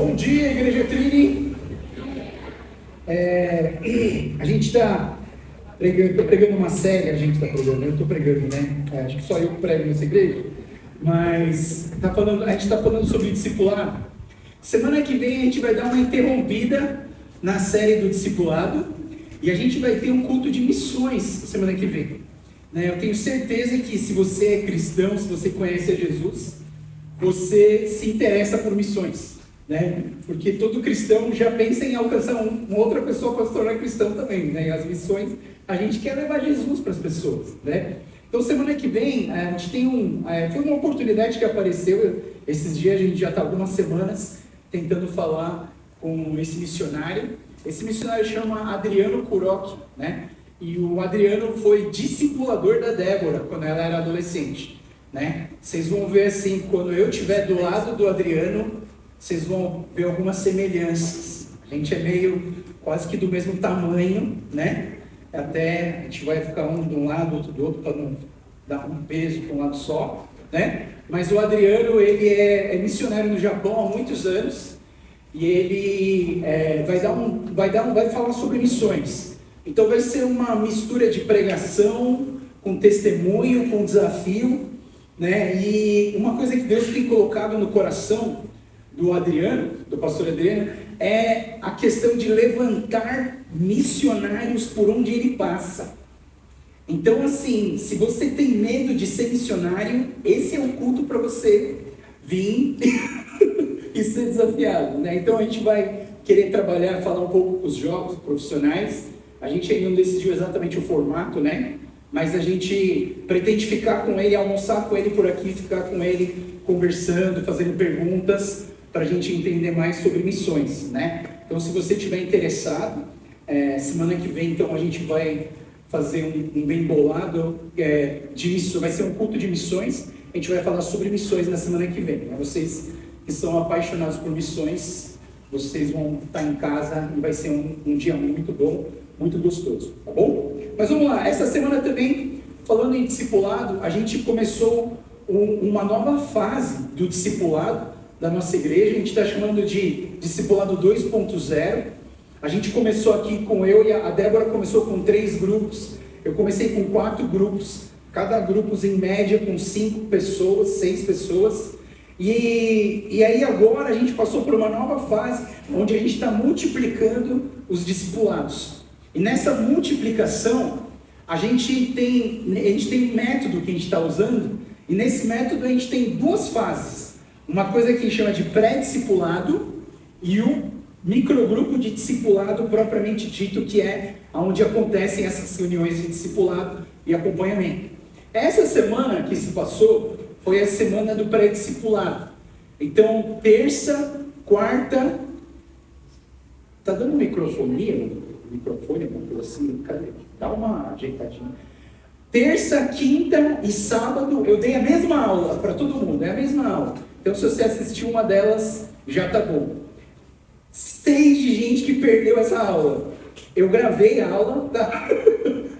Bom dia, Igreja Trini. A gente está pregando, estou pregando uma série, eu estou pregando, né? Acho que só eu prego nessa igreja, mas a gente está falando sobre discipulado. Semana que vem a gente vai dar uma interrompida na série do discipulado e a gente vai ter um culto de missões semana que vem. Eu tenho certeza que se você é cristão, se você conhece a Jesus, você se interessa por missões, né? Porque todo cristão já pensa em alcançar uma outra pessoa para se tornar cristão também, né? E as missões, a gente quer levar Jesus para as pessoas, né? Então, semana que vem, a gente tem foi uma oportunidade que apareceu esses dias, a gente já está algumas semanas tentando falar com esse missionário. Esse missionário chama Adriano Kuroki, né? E o Adriano foi discipulador da Débora quando ela era adolescente, né? Vocês vão ver assim, quando eu estiver do lado do Adriano, vocês vão ver algumas semelhanças. A gente é meio quase que do mesmo tamanho, né? Até a gente vai ficar um de um lado, outro do outro, para não dar um peso para um lado só, né? Mas o Adriano, ele é missionário no Japão há muitos anos e ele vai falar sobre missões. Então vai ser uma mistura de pregação com testemunho, com desafio, né? E uma coisa que Deus tem colocado no coração do Adriano, do pastor Adriano, é a questão de levantar missionários por onde ele passa. Então, assim, se você tem medo de ser missionário, esse é um culto para você vir e ser desafiado, né? Então a gente vai querer falar um pouco com os jovens profissionais. A gente ainda não decidiu exatamente o formato, né? Mas a gente pretende ficar com ele, almoçar com ele por aqui, ficar com ele conversando, fazendo perguntas, para a gente entender mais sobre missões, né? Então, se você estiver interessado, semana que vem, então, a gente vai fazer um bem bolado de missões, vai ser um culto de missões, a gente vai falar sobre missões na semana que vem, né? Vocês que são apaixonados por missões, vocês vão estar em casa e vai ser um dia muito bom, muito gostoso, tá bom? Mas vamos lá, essa semana também, falando em discipulado, a gente começou uma nova fase do discipulado da nossa igreja, a gente está chamando de discipulado 2.0. A gente começou aqui com a Débora começou com 3 grupos, eu comecei com 4 grupos, cada grupo em média com 5 pessoas, 6 pessoas, e aí agora a gente passou por uma nova fase, onde a gente está multiplicando os discipulados. E nessa multiplicação, a gente tem um método que a gente está usando, e nesse método a gente tem 2 fases. Uma coisa que a gente chama de pré-discipulado e o microgrupo de discipulado propriamente dito, que é onde acontecem essas reuniões de discipulado e acompanhamento. Essa semana que se passou foi a semana do pré-discipulado. Então, terça, quarta... Tá dando microfone, alguma coisa assim? Cadê? Dá uma ajeitadinha. Terça, quinta e sábado eu dei a mesma aula para todo mundo, é a mesma aula. Então, se você assistiu uma delas, já tá bom. 6 de gente que perdeu essa aula. Eu gravei a aula, tá?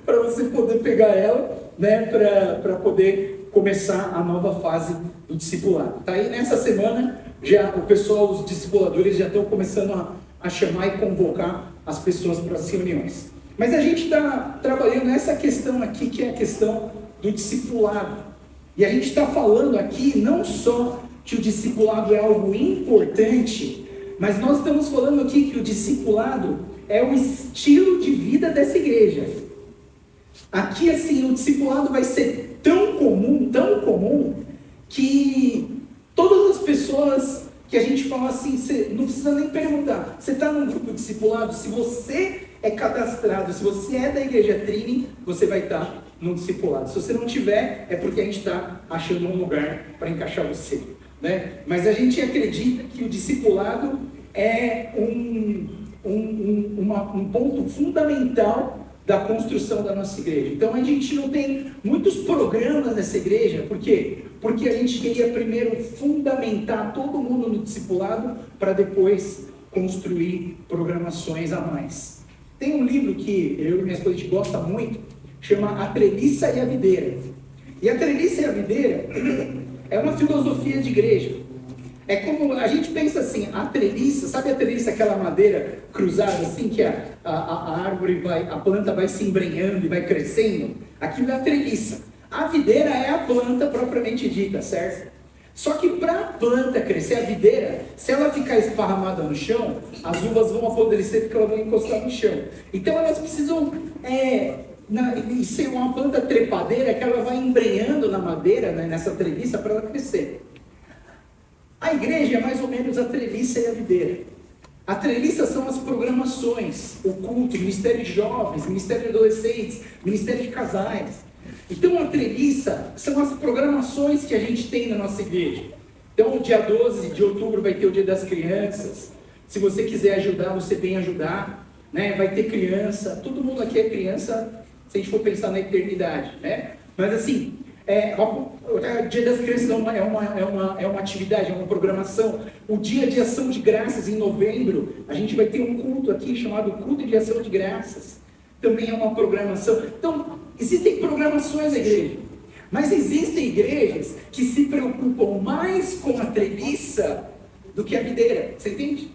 Para você poder pegar ela, né? Para poder começar a nova fase do discipulado. Tá aí nessa semana, já o pessoal, os discipuladores já estão começando a chamar e convocar as pessoas para as reuniões. Mas a gente está trabalhando nessa questão aqui, que é a questão do discipulado. E a gente está falando aqui não só que o discipulado é algo importante, mas nós estamos falando aqui que o discipulado é o estilo de vida dessa igreja. Aqui, assim, o discipulado vai ser tão comum, que todas as pessoas que a gente fala assim, você não precisa nem perguntar. Você está num grupo discipulado? Se você é cadastrado, se você é da Igreja Trini, você vai estar no discipulado. Se você não tiver, é porque a gente está achando um lugar para encaixar você, né? Mas a gente acredita que o discipulado é um ponto fundamental da construção da nossa igreja. Então a gente não tem muitos programas nessa igreja, por quê? Porque a gente queria primeiro fundamentar todo mundo no discipulado para depois construir programações a mais. Tem um livro que eu e minha esposa a gente gosta muito, chama A Treliça e a Videira. E a Treliça e a Videira é uma filosofia de igreja. É como a gente pensa assim, a treliça, sabe a treliça, aquela madeira cruzada assim, que a árvore vai, a planta vai se embrenhando e vai crescendo? Aquilo é a treliça. A videira é a planta propriamente dita, certo? Só que para a planta crescer, a videira, se ela ficar esparramada no chão, as uvas vão apodrecer porque elas vão encostar no chão. Então elas precisam ser uma planta trepadeira que ela vai embrenhando na madeira, né, nessa treliça, para ela crescer. A igreja é mais ou menos a treliça e a videira. A treliça são as programações, o culto, ministério de jovens, ministério de adolescentes, ministério de casais. Então a treliça são as programações que a gente tem na nossa igreja. Então dia 12 de outubro vai ter o Dia das Crianças. Se você quiser ajudar, você vem ajudar, né? Vai ter criança, todo mundo aqui é criança, se a gente for pensar na eternidade, né? Mas assim, o Dia das Crianças é uma atividade, é uma programação. O Dia de Ação de Graças, em novembro, a gente vai ter um culto aqui chamado Culto de Ação de Graças. Também é uma programação. Então, existem programações na igreja. Mas existem igrejas que se preocupam mais com a treliça do que a videira. Você entende?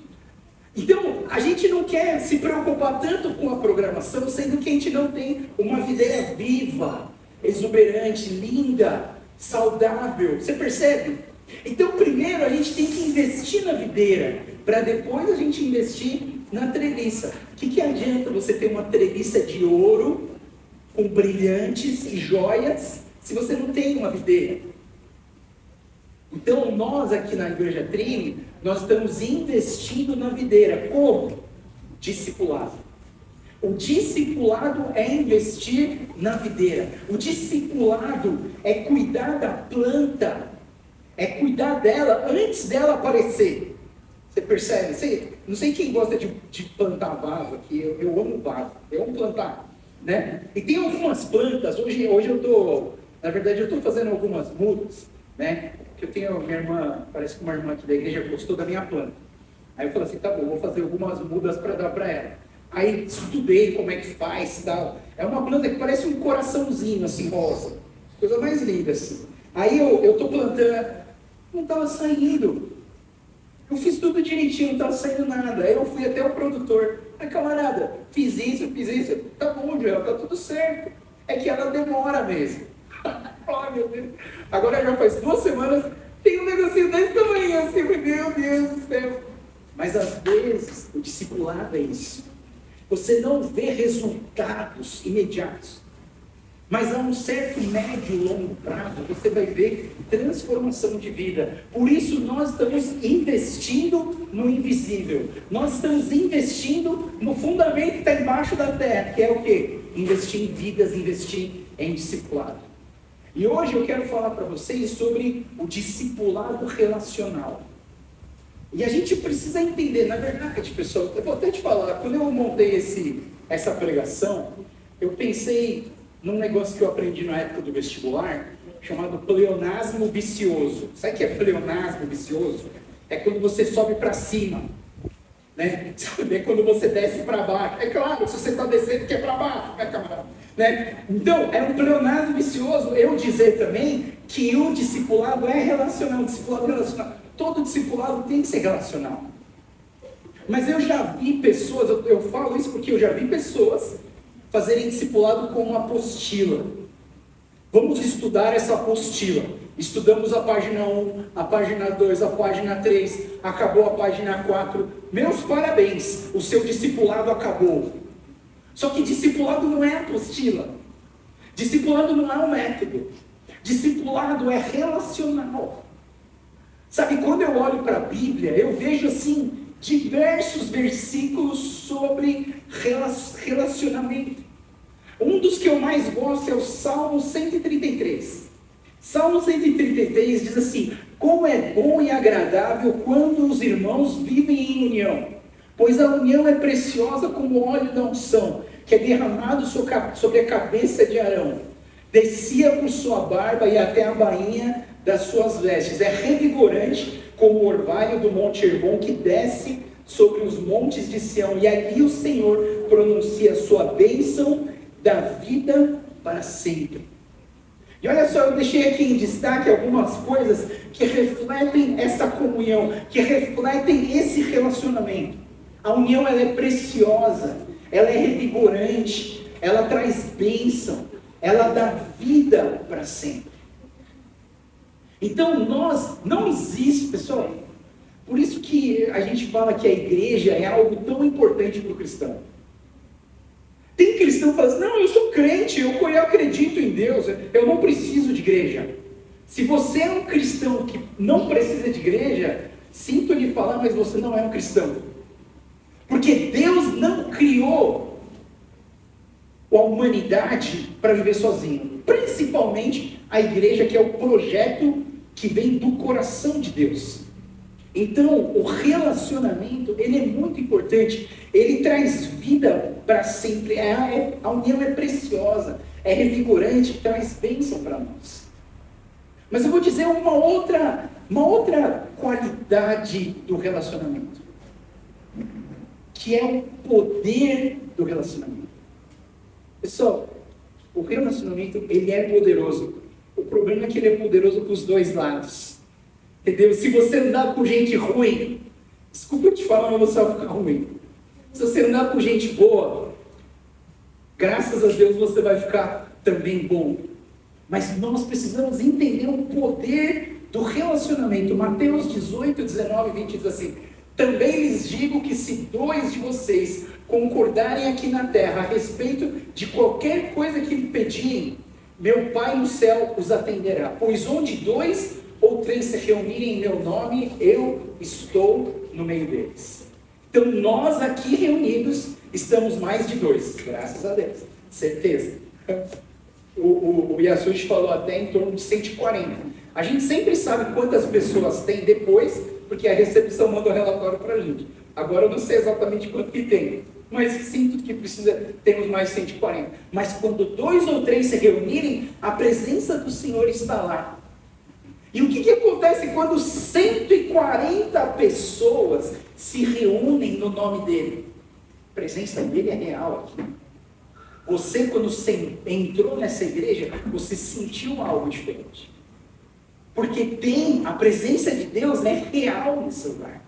Então, a gente não quer se preocupar tanto com a programação, sendo que a gente não tem uma videira viva, exuberante, linda, saudável. Você percebe? Então, primeiro a gente tem que investir na videira, para depois a gente investir na treliça. O que adianta você ter uma treliça de ouro, com brilhantes e joias, se você não tem uma videira? Então, nós aqui na Igreja Trini, nós estamos investindo na videira. Como? Discipulado. O discipulado é investir na videira. O discipulado é cuidar da planta, é cuidar dela antes dela aparecer. Você percebe? Não sei quem gosta de plantar vaso aqui, eu amo vaso, eu amo plantar, né? E tem algumas plantas, hoje eu estou fazendo algumas mudas, né? Que eu tenho minha irmã, parece que uma irmã aqui da igreja gostou da minha planta. Aí eu falei assim, tá bom, vou fazer algumas mudas para dar para ela. Aí estudei como é que faz e tal. É uma planta que parece um coraçãozinho assim, rosa. Coisa mais linda assim. Aí eu estou plantando, não estava saindo. Eu fiz tudo direitinho, não estava saindo nada. Aí eu fui até o produtor. Aí, camarada, fiz isso. Tá bom, Joel, tá tudo certo. É que ela demora mesmo. Ai, meu Deus. Agora já faz 2 semanas, tem um negocinho desse tamanho assim, meu Deus do céu. Mas às vezes, o discipulado é isso. Você não vê resultados imediatos. Mas a um certo médio e longo prazo, você vai ver transformação de vida. Por isso nós estamos investindo no invisível. Nós estamos investindo no fundamento que está embaixo da terra, que é o quê? Investir em vidas, investir em discipulado. E hoje eu quero falar para vocês sobre o discipulado relacional. E a gente precisa entender, na verdade, pessoal, eu vou até te falar, quando eu montei essa pregação, eu pensei num negócio que eu aprendi na época do vestibular, chamado pleonasmo vicioso. Sabe o que é pleonasmo vicioso? É quando você sobe para cima, né? É quando você desce para baixo. É claro, se você está descendo, que é para baixo, né, camarada? Né? Então, é um pleonasmo vicioso eu dizer também que o discipulado é relacional, o discipulado é relacional. Todo discipulado tem que ser relacional. Mas eu já vi pessoas, eu falo isso porque eu já vi pessoas fazerem discipulado com uma apostila. Vamos estudar essa apostila. Estudamos a página 1, a página 2, a página 3, acabou a página 4. Meus parabéns, o seu discipulado acabou. Só que discipulado não é apostila. Discipulado não é um método. Discipulado é relacional. Sabe, quando eu olho para a Bíblia, eu vejo assim, diversos versículos sobre relacionamento. Um dos que eu mais gosto é o Salmo 133. Salmo 133 diz assim: como é bom e agradável quando os irmãos vivem em união, pois a união é preciosa como o óleo da unção, que é derramado sobre a cabeça de Arão. Descia por sua barba e até a bainha das suas vestes. É revigorante como o orvalho do monte Hermon, que desce sobre os montes de Sião. E ali o Senhor pronuncia a sua bênção da vida para sempre. E olha só, eu deixei aqui em destaque algumas coisas que refletem essa comunhão, que refletem esse relacionamento. A união, ela é preciosa, ela é revigorante, ela traz bênção, ela dá vida para sempre. Então não existe, pessoal, por isso que a gente fala que a igreja é algo tão importante para o cristão. Tem cristão que fala assim, não, eu sou crente, eu acredito em Deus, eu não preciso de igreja. Se você é um cristão que não precisa de igreja, sinto lhe falar, mas você não é um cristão. Porque Deus não criou a humanidade para viver sozinho. Principalmente a igreja, que é o projeto que vem do coração de Deus. Então, o relacionamento, ele é muito importante. Ele traz vida para sempre. A união é preciosa, é revigorante, traz bênção para nós. Mas eu vou dizer uma outra qualidade do relacionamento, que é o poder do relacionamento. Pessoal, o relacionamento, ele é poderoso. O problema é que ele é poderoso para os dois lados. Entendeu? Se você andar com gente ruim, desculpa te falar, mas você vai ficar ruim. Se você andar com gente boa, graças a Deus você vai ficar também bom. Mas nós precisamos entender o poder do relacionamento. Mateus 18, 19 e 20 diz assim: também lhes digo que se 2 de vocês concordarem aqui na terra a respeito de qualquer coisa que lhe pedirem, meu Pai no céu os atenderá. Pois onde 2 ou 3 se reunirem em meu nome, eu estou no meio deles. Então nós aqui reunidos estamos mais de 2, graças a Deus, certeza. O Yasushi falou até em torno de 140. A gente sempre sabe quantas pessoas tem depois, porque a recepção manda o relatório para a gente. Agora eu não sei exatamente quanto que tem, mas sinto que temos mais 140. Mas quando 2 ou 3 se reunirem, a presença do Senhor está lá. E o que acontece quando 140 pessoas se reúnem no nome dele? A presença dele é real aqui. Você, quando você entrou nessa igreja, você sentiu algo diferente. Porque a presença de Deus é real nesse lugar.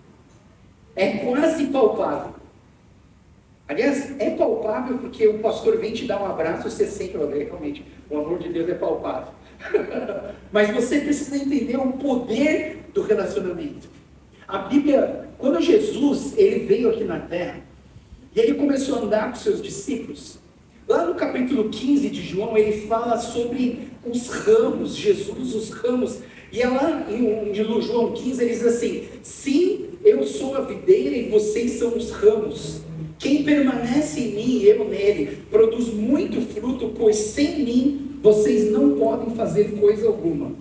É quase palpável. Aliás, é palpável porque o pastor vem te dar um abraço e você sente, realmente, o amor de Deus é palpável. Mas você precisa entender o poder do relacionamento. A Bíblia, quando Jesus ele veio aqui na terra, e ele começou a andar com seus discípulos, lá no capítulo 15 de João, ele fala sobre os ramos, Jesus, os ramos. E lá em João 15, ele diz assim: sim, eu sou a videira e vocês são os ramos. Quem permanece em mim e eu nele, produz muito fruto, pois sem mim vocês não podem fazer coisa alguma.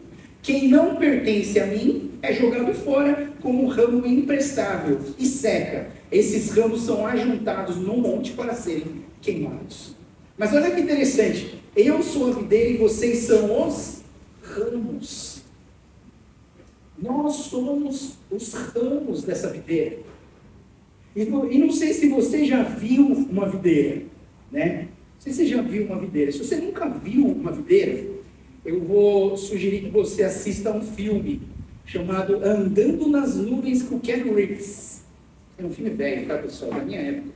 Quem não pertence a mim é jogado fora como um ramo imprestável e seca. Esses ramos são ajuntados num monte para serem queimados. Mas olha que interessante, eu sou a videira e vocês são os ramos. Nós somos os ramos dessa videira. E não sei se você já viu uma videira, né? Não sei se você já viu uma videira. Se você nunca viu uma videira, eu vou sugerir que você assista um filme chamado Andando nas Nuvens com Ken Reeves. É um filme velho, tá, pessoal? Da minha época,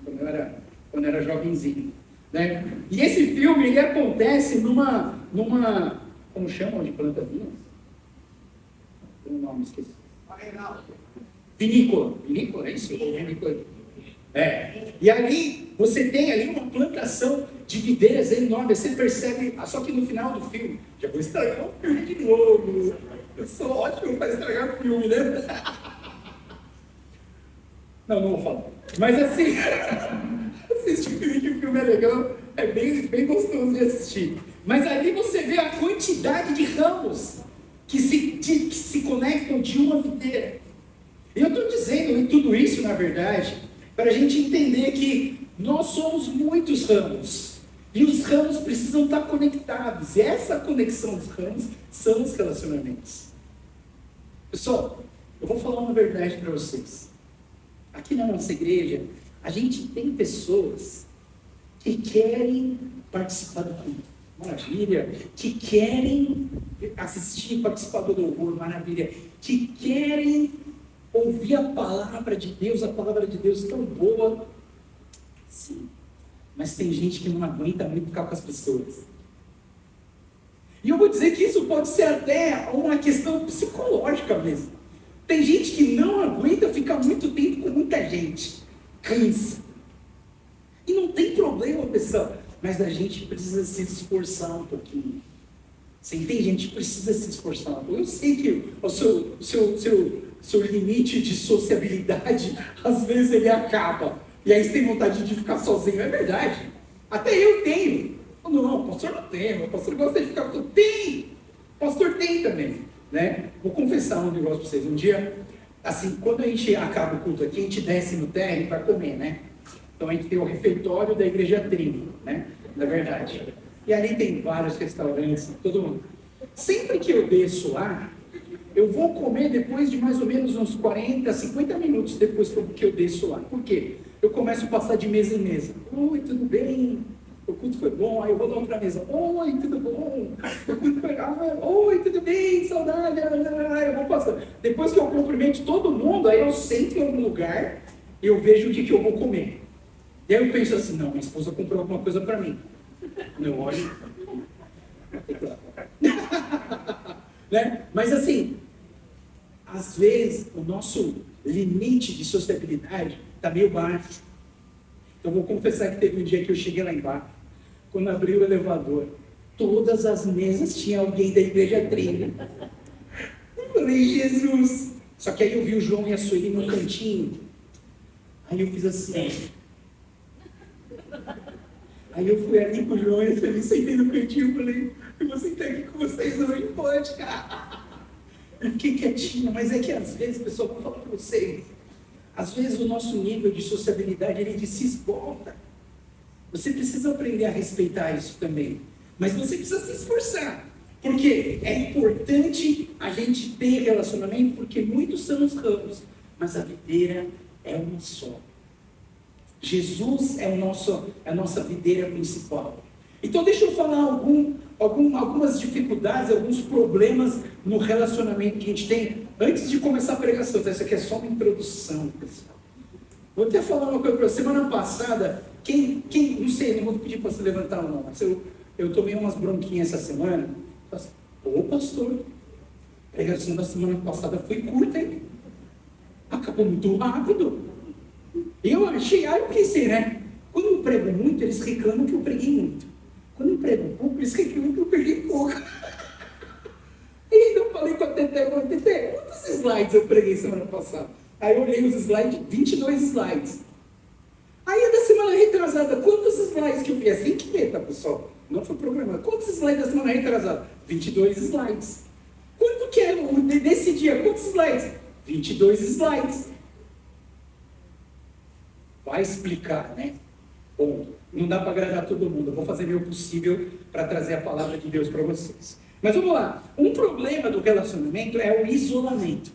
quando eu era jovenzinho. Né? E esse filme, ele acontece numa como chamam de planta vinha? Tem um nome, esqueci. Vinícola, é isso? Vinícola. E ali, você tem ali uma plantação de videiras enormes, você percebe, só que no final do filme, já vou estragar o filme de novo, eu sou ótimo para estragar o filme, né? Não vou falar, mas assim, assiste o filme, que o filme é legal, é bem gostoso de assistir, mas ali você vê a quantidade de ramos que se conectam de uma videira. E eu estou dizendo em tudo isso, na verdade, para a gente entender que nós somos muitos ramos. E os ramos precisam estar conectados. E essa conexão dos ramos são os relacionamentos. Pessoal, eu vou falar uma verdade para vocês. Aqui na nossa igreja, a gente tem pessoas que querem participar do culto. maravilha, que querem assistir, participar do louvor, maravilha, que querem ouvir a palavra de Deus tão boa. Sim, mas tem gente que não aguenta muito ficar com as pessoas. E eu vou dizer que isso pode ser até uma questão psicológica mesmo. Tem gente que não aguenta ficar muito tempo com muita gente. Cansa. E não tem problema, pessoal. Mas a gente precisa se esforçar um pouquinho. Você entende? A gente precisa se esforçar um pouco. Eu sei que o seu limite de sociabilidade, às vezes ele acaba. E aí você tem vontade de ficar sozinho. É verdade. Até eu tenho. Não, o pastor não tem. O pastor gosta de ficar... Tem! O pastor tem também. Né? Vou confessar um negócio para vocês. Um dia, assim, quando a gente acaba o culto aqui, a gente desce no térreo para comer, né? Então a gente tem o refeitório da Igreja Trino, né? Na verdade. E ali tem vários restaurantes, todo mundo. Sempre que eu desço lá, eu vou comer depois de mais ou menos uns 40, 50 minutos depois que eu desço lá. Por quê? Eu começo a passar de mesa em mesa. Oi, tudo bem? O culto foi bom, aí eu vou dar outra mesa. Oi, tudo bom? O culto foi... Oi, tudo bem? Saudade. Eu vou passando. Depois que eu cumprimento todo mundo, aí eu sento em algum lugar e eu vejo o dia que eu vou comer. E aí eu penso assim, não, minha esposa comprou alguma coisa para mim. Eu olho... né? Mas assim, às vezes o nosso limite de sociabilidade está meio baixo. Então vou confessar que teve um dia que eu cheguei lá embaixo, quando abri o elevador, todas as mesas tinha alguém da Igreja Trino. Eu falei, Jesus! Só que aí eu vi o João e a Sueli no cantinho. Aí eu fiz assim. Aí eu fui ali com o João e a Sueli, sentei no cantinho e falei, eu vou sentar aqui com vocês hoje, pode, cara. Eu fiquei quietinho, mas é que às vezes, pessoal, vou falar para vocês, às vezes o nosso nível de sociabilidade, ele se esgota. Você precisa aprender a respeitar isso também. Mas você precisa se esforçar. Porque é importante a gente ter relacionamento, porque muitos são os ramos, mas a videira é uma só. Jesus é a nossa videira principal. Então deixa eu falar algumas dificuldades, alguns problemas no relacionamento que a gente tem antes de começar a pregação. Então, isso aqui é só uma introdução, pessoal. Vou até falar uma coisa para você. Semana passada, não sei, não vou pedir para você levantar a mão, mas eu tomei umas bronquinhas essa semana. Ô pastor, a pregação da semana passada foi curta, hein? Acabou muito rápido. Eu pensei, né? Quando eu prego muito, eles reclamam que eu preguei muito. Quando eu prego pouco, eles reclamam que eu preguei pouco. E então eu falei com a Tete, quantos slides eu preguei semana passada? Aí eu olhei os slides, 22 slides. Aí a da semana retrasada, quantos slides que eu vi? Assim que ver, tá, pessoal? Não foi programado. Quantos slides da semana retrasada? 22 slides. Quanto que é desse dia? Quantos slides? 22 slides. Vai explicar, né? Bom, não dá para agradar todo mundo. Eu vou fazer o meu possível para trazer a palavra de Deus para vocês. Mas vamos lá. Um problema do relacionamento é o isolamento.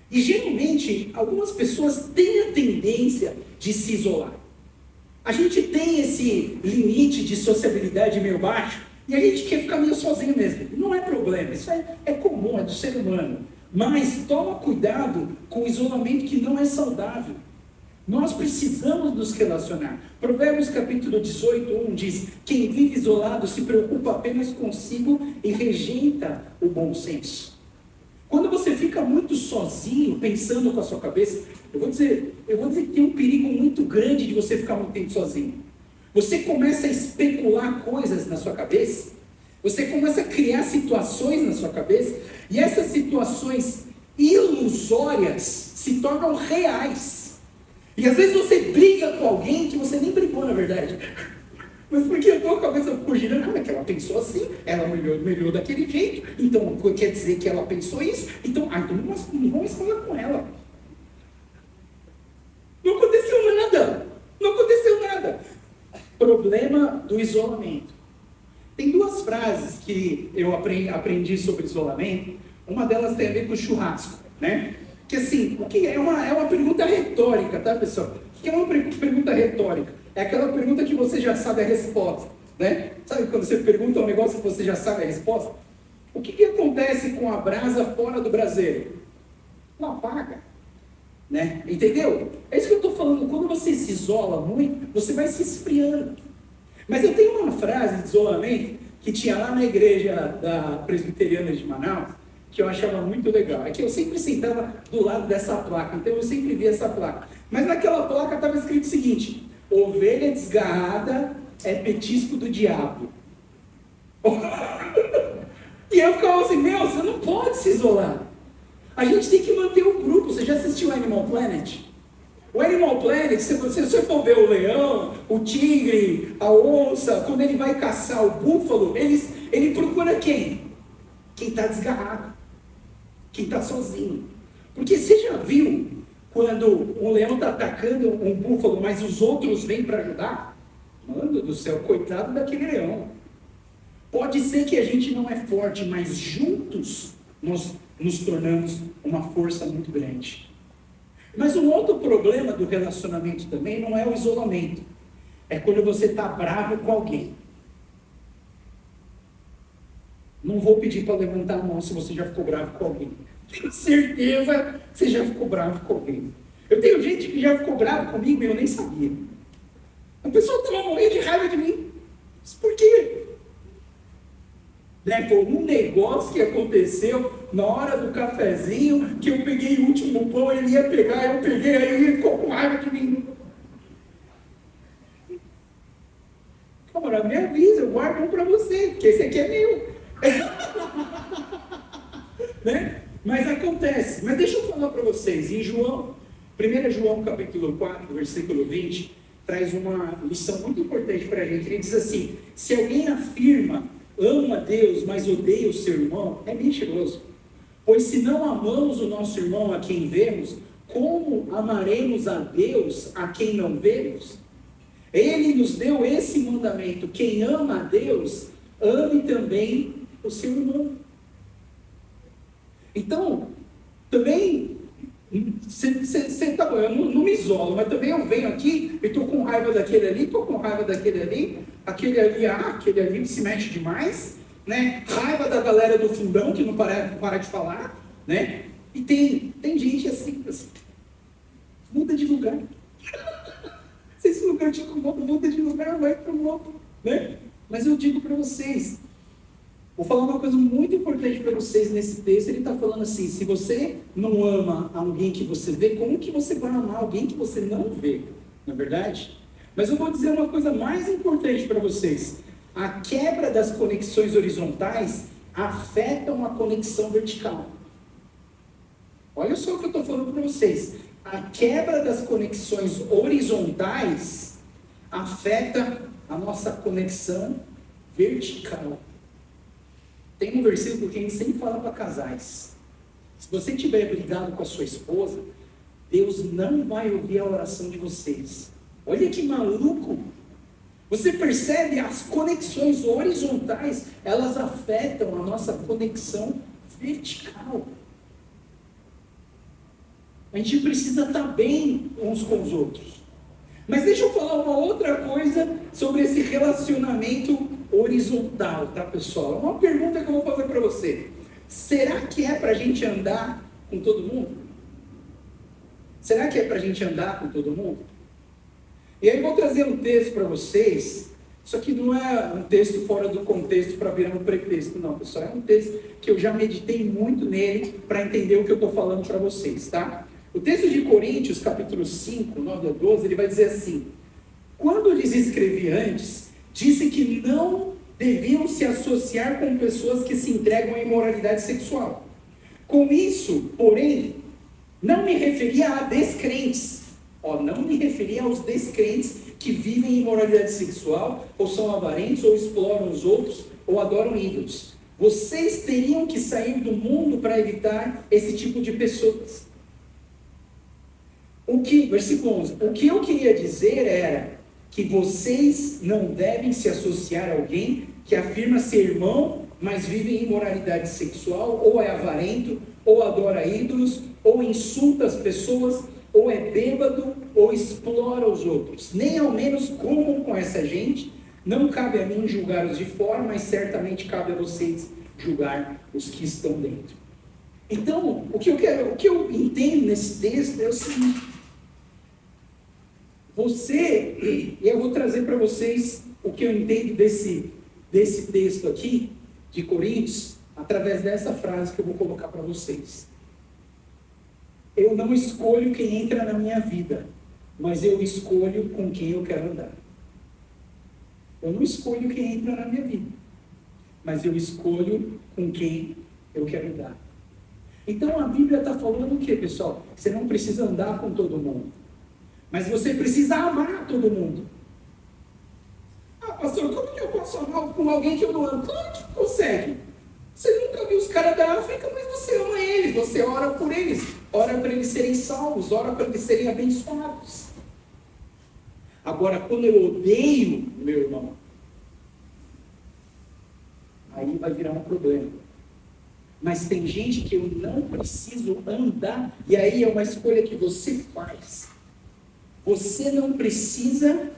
E geralmente, algumas pessoas têm a tendência de se isolar. A gente tem esse limite de sociabilidade meio baixo e a gente quer ficar meio sozinho mesmo. Não é problema, isso é comum, é do ser humano. Mas toma cuidado com o isolamento que não é saudável. Nós precisamos nos relacionar. Provérbios capítulo 18, 1 diz: quem vive isolado se preocupa apenas consigo e rejeita o bom senso. Quando você fica muito sozinho, pensando com a sua cabeça, eu vou dizer que tem um perigo muito grande de você ficar muito tempo sozinho. Você começa a especular coisas na sua cabeça, você começa a criar situações na sua cabeça, e essas situações ilusórias se tornam reais. E às vezes você briga com alguém que você nem brigou, na verdade. Mas porque a tua cabeça ficou girando, é que ela pensou assim, ela melhorou daquele jeito, então quer dizer que ela pensou isso, então não vamos falar com ela. Não aconteceu nada. Não aconteceu nada. Problema do isolamento. Tem duas frases que eu aprendi sobre isolamento. Uma delas tem a ver com churrasco, né? Que assim, o que é uma pergunta retórica, tá, pessoal? O que é uma pergunta retórica? É aquela pergunta que você já sabe a resposta. né? Sabe quando você pergunta um negócio que você já sabe a resposta? O que acontece com a brasa fora do braseiro? Não apaga, né? Entendeu? É isso que eu estou falando. Quando você se isola muito, você vai se esfriando. Mas eu tenho uma frase de isolamento que tinha lá na igreja da Presbiteriana de Manaus, que eu achava muito legal. É que eu sempre sentava do lado dessa placa, então eu sempre via essa placa. Mas naquela placa estava escrito o seguinte: ovelha desgarrada é petisco do diabo. E eu ficava assim, meu, você não pode se isolar. A gente tem que manter o grupo. Você já assistiu Animal Planet? O Animal Planet, se você for ver o leão, o tigre, a onça, quando ele vai caçar o búfalo, ele procura quem? Quem está desgarrado. Quem está sozinho. Porque você já viu quando um leão está atacando um búfalo, mas os outros vêm para ajudar? Mano do céu, coitado daquele leão. Pode ser que a gente não é forte, mas juntos nós nos tornamos uma força muito grande. Mas um outro problema do relacionamento também não é o isolamento. É quando você está bravo com alguém. Não vou pedir para levantar a mão se você já ficou bravo com alguém. Tenho certeza que você já ficou bravo com alguém. Eu tenho gente que já ficou bravo comigo e eu nem sabia. A pessoa estava morrendo de raiva de mim. Mas por quê? Né? Foi um negócio que aconteceu na hora do cafezinho, que eu peguei o último pão, ele ia pegar, eu peguei, aí ele ficou com raiva de mim. Camarada, me avisa, eu guardo um para você, porque esse aqui é meu. Né? Mas acontece. Mas deixa eu falar para vocês, em João, 1 João capítulo 4, versículo 20, traz uma lição muito importante para a gente. Ele diz assim: se alguém afirma ama Deus, mas odeia o seu irmão, é mentiroso. Pois se não amamos o nosso irmão a quem vemos, como amaremos a Deus a quem não vemos? Ele nos deu esse mandamento: quem ama a Deus, ame também o seu irmão. Então, também, tá bom, eu não me isolo, mas também eu venho aqui e estou com raiva daquele ali, estou com raiva daquele ali, aquele ali se mexe demais, né? Raiva da galera do fundão que não para de falar, né? E tem gente assim, muda de lugar. Se esse lugar te incomoda, muda de lugar, vai para o outro, né? Mas eu digo para vocês, vou falar uma coisa muito importante para vocês nesse texto. Ele está falando assim: se você não ama alguém que você vê, como que você vai amar alguém que você não vê? Não é verdade? Mas eu vou dizer uma coisa mais importante para vocês: a quebra das conexões horizontais afetam a conexão vertical. Olha só o que eu estou falando para vocês. A quebra das conexões horizontais afeta a nossa conexão vertical. Tem um versículo que a gente sempre fala para casais: se você estiver brigado com a sua esposa, Deus não vai ouvir a oração de vocês. Olha que maluco! Você percebe? As conexões horizontais, elas afetam a nossa conexão vertical. A gente precisa estar bem uns com os outros. Mas deixa eu falar uma outra coisa sobre esse relacionamento horizontal, tá, pessoal? Uma pergunta que eu vou fazer para você: será que é para a gente andar com todo mundo? Será que é para a gente andar com todo mundo? E aí eu vou trazer um texto para vocês. Isso aqui não é um texto fora do contexto para virar um pretexto, não, pessoal. É um texto que eu já meditei muito nele para entender o que eu estou falando para vocês, tá? O texto de Coríntios, capítulo 5, 9 a 12, ele vai dizer assim: quando lhes escrevi antes, disse que não deviam se associar com pessoas que se entregam à imoralidade sexual. Com isso, porém, não me referia a descrentes. Não me referia aos descrentes que vivem em imoralidade sexual, ou são avarentos, ou exploram os outros, ou adoram ídolos. Vocês teriam que sair do mundo para evitar esse tipo de pessoas. Versículo 11, o que eu queria dizer era que vocês não devem se associar a alguém que afirma ser irmão, mas vive em imoralidade sexual, ou é avarento, ou adora ídolos, ou insulta as pessoas, ou é bêbado, ou explora os outros. Nem ao menos comam com essa gente, Não cabe a mim julgar os de fora, mas certamente cabe a vocês julgar os que estão dentro. Então, o que eu entendo nesse texto é o seguinte: e eu vou trazer para vocês o que eu entendo desse texto aqui, de Coríntios, através dessa frase que eu vou colocar para vocês. Eu não escolho quem entra na minha vida, mas eu escolho com quem eu quero andar. Eu não escolho quem entra na minha vida, mas eu escolho com quem eu quero andar. Então a Bíblia está falando o que, pessoal? Você não precisa andar com todo mundo, mas você precisa amar todo mundo. Ah, pastor, como que eu posso amar com alguém que eu não amo? Claro que consegue. Você nunca viu os caras da África, mas você ama eles, você ora por eles, ora para eles serem salvos, ora para eles serem abençoados. Agora, quando eu odeio meu irmão, aí vai virar um problema. Mas tem gente que eu não preciso andar, e aí é uma escolha que você faz. Você não precisa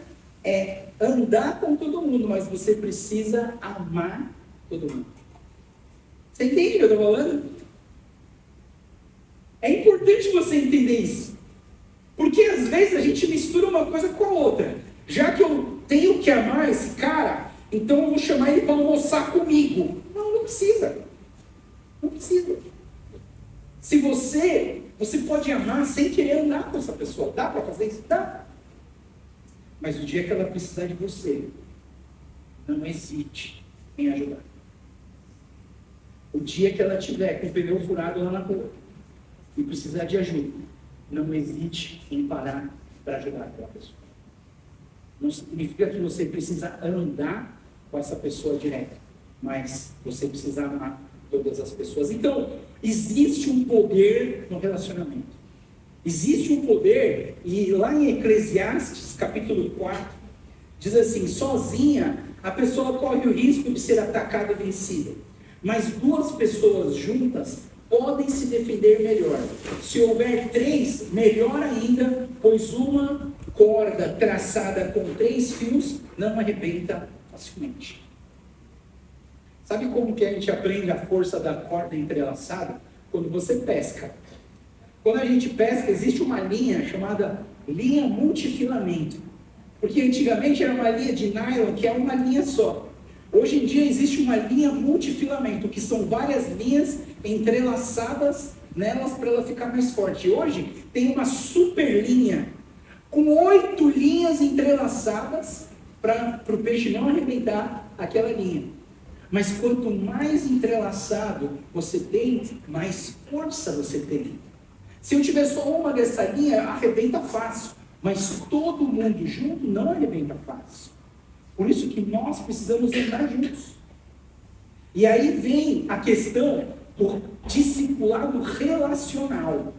andar com todo mundo, mas você precisa amar todo mundo. Você entende o que eu estou falando? É importante você entender isso. Porque às vezes a gente mistura uma coisa com a outra. Já que eu tenho que amar esse cara, então eu vou chamar ele para almoçar comigo. Não precisa. Não precisa. Se você pode amar sem querer andar com essa pessoa. Dá para fazer isso? Dá. Mas o dia que ela precisar de você, não hesite em ajudar. O dia que ela tiver com o pneu furado lá na rua e precisar de ajuda, não hesite em parar para ajudar aquela pessoa. Não significa que você precisa andar com essa pessoa direto, mas você precisa amar todas as pessoas. Então, existe um poder no relacionamento. Existe um poder, e lá em Eclesiastes, capítulo 4, diz assim: sozinha a pessoa corre o risco de ser atacada e vencida, mas duas pessoas juntas podem se defender melhor. Se houver três, melhor ainda, pois uma corda traçada com 3 fios não arrebenta facilmente. Sabe como que a gente aprende a força da corda entrelaçada? Quando você pesca. Quando a gente pesca, existe uma linha chamada linha multifilamento. Porque antigamente era uma linha de nylon que é uma linha só. Hoje em dia existe uma linha multifilamento, que são várias linhas entrelaçadas nelas para ela ficar mais forte. Hoje tem uma super linha com 8 linhas entrelaçadas para o peixe não arrebentar aquela linha. Mas quanto mais entrelaçado você tem, mais força você tem. Se eu tiver só uma dessa linha, arrebenta fácil. Mas todo mundo junto não arrebenta fácil. Por isso que nós precisamos andar juntos. E aí vem a questão do discipulado relacional.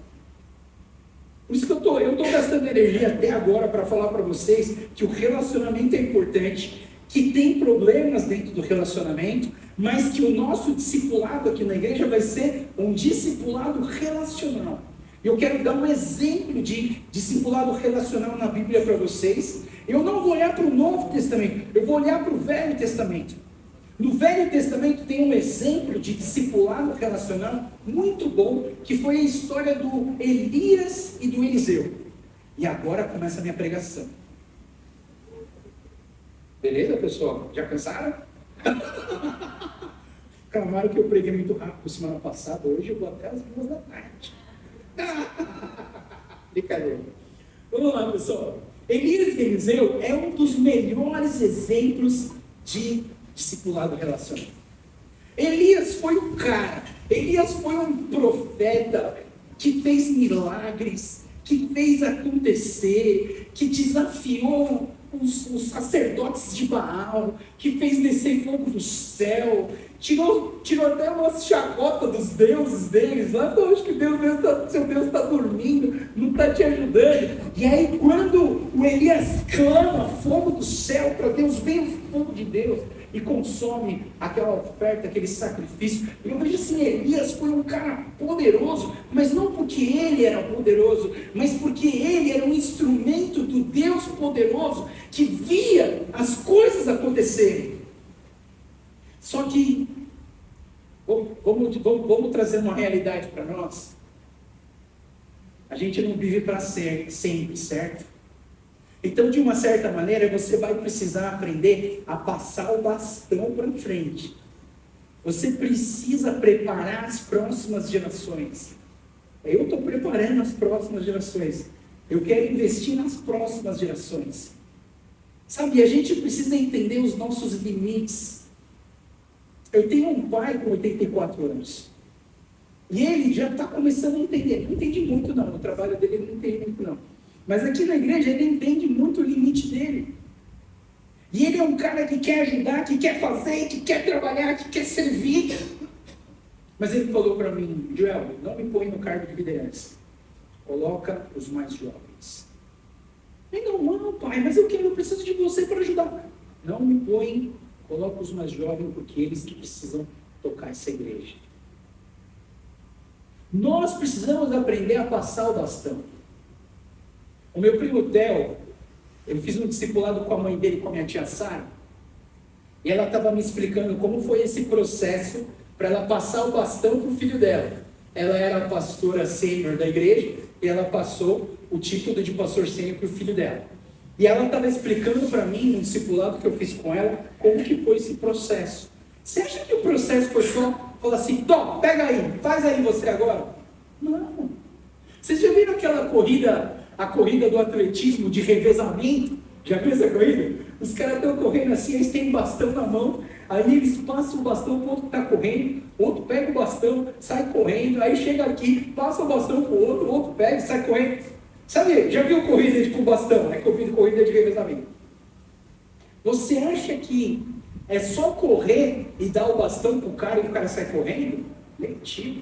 Por isso que eu estou gastando energia até agora para falar para vocês que o relacionamento é importante, que tem problemas dentro do relacionamento, mas que o nosso discipulado aqui na igreja vai ser um discipulado relacional. Eu quero dar um exemplo de discipulado relacional na Bíblia para vocês. Eu não vou olhar para o Novo Testamento, eu vou olhar para o Velho Testamento. No Velho Testamento tem um exemplo de discipulado relacional muito bom, que foi a história do Elias e do Eliseu. E agora começa a minha pregação. Beleza, pessoal? Já cansaram? Clamaram que eu preguei muito rápido semana passada, hoje eu vou até as 2 da tarde. Brincadeira. Vamos lá, pessoal. Elias e Eliseu é um dos melhores exemplos de discipulado relacional. Elias foi um cara, Elias foi um profeta que fez milagres, que fez acontecer, que desafiou os sacerdotes de Baal, que fez descer fogo do céu, tirou até uma chacota dos deuses deles lá. Então, acho que seu Deus está dormindo, não está te ajudando. E aí quando o Elias clama fogo do céu para Deus, vem o fogo de Deus e consome aquela oferta, aquele sacrifício. Eu vejo assim, Elias foi um cara poderoso, mas não porque ele era poderoso, mas porque ele era um instrumento do Deus poderoso, que via as coisas acontecerem. Só que, vamos trazer uma realidade para nós. A gente não vive para ser sempre, certo? Então, de uma certa maneira, você vai precisar aprender a passar o bastão para frente. Você precisa preparar as próximas gerações. Eu estou preparando as próximas gerações. Eu quero investir nas próximas gerações. Sabe, a gente precisa entender os nossos limites. Eu tenho um pai com 84 anos. E ele já está começando a entender. Não entende muito não, no trabalho dele ele não entende muito não. Mas aqui na igreja ele entende muito o limite dele. E ele é um cara que quer ajudar, que quer fazer, que quer trabalhar, que quer servir. Mas ele falou para mim: Joel, não me põe no cargo de liderança. Coloca os mais jovens. Não, pai, mas eu preciso de você para ajudar. Não me põe, coloca os mais jovens, porque eles que precisam tocar essa igreja. Nós precisamos aprender a passar o bastão. O meu primo Theo, eu fiz um discipulado com a mãe dele, com a minha tia Sara, e ela estava me explicando como foi esse processo para ela passar o bastão para o filho dela. Ela era a pastora sênior da igreja, e ela passou o título de pastor sênior para o filho dela. E ela estava explicando para mim, no discipulado que eu fiz com ela, como que foi esse processo. Você acha que o processo foi só falar assim: Tom, pega aí, faz aí você agora? Não. Vocês já viram aquela corrida, a corrida do atletismo de revezamento? Já viu essa corrida? Os caras estão correndo assim, eles têm um bastão na mão, aí eles passam o bastão para o outro que está correndo, o outro pega o bastão, sai correndo, aí chega aqui, passa o bastão para o outro pega e sai correndo. Sabe, já viu corrida com bastão? É corrida de revezamento. Você acha que é só correr e dar o bastão para o cara e o cara sai correndo? Mentira.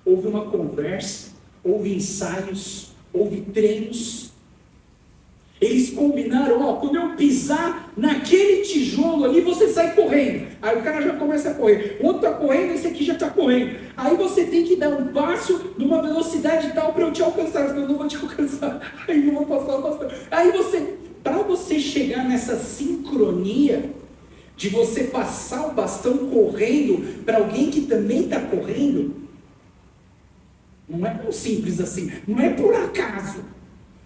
Houve uma conversa, houve ensaios, houve treinos. Eles combinaram: quando eu pisar naquele tijolo ali, você sai correndo. Aí o cara já começa a correr. O outro está correndo, esse aqui já está correndo. Aí você tem que dar um passo numa velocidade tal para eu te alcançar, senão eu não vou te alcançar. Aí não vou passar o bastão. Aí para você chegar nessa sincronia de você passar o bastão correndo para alguém que também está correndo, não é tão simples assim. Não é por acaso.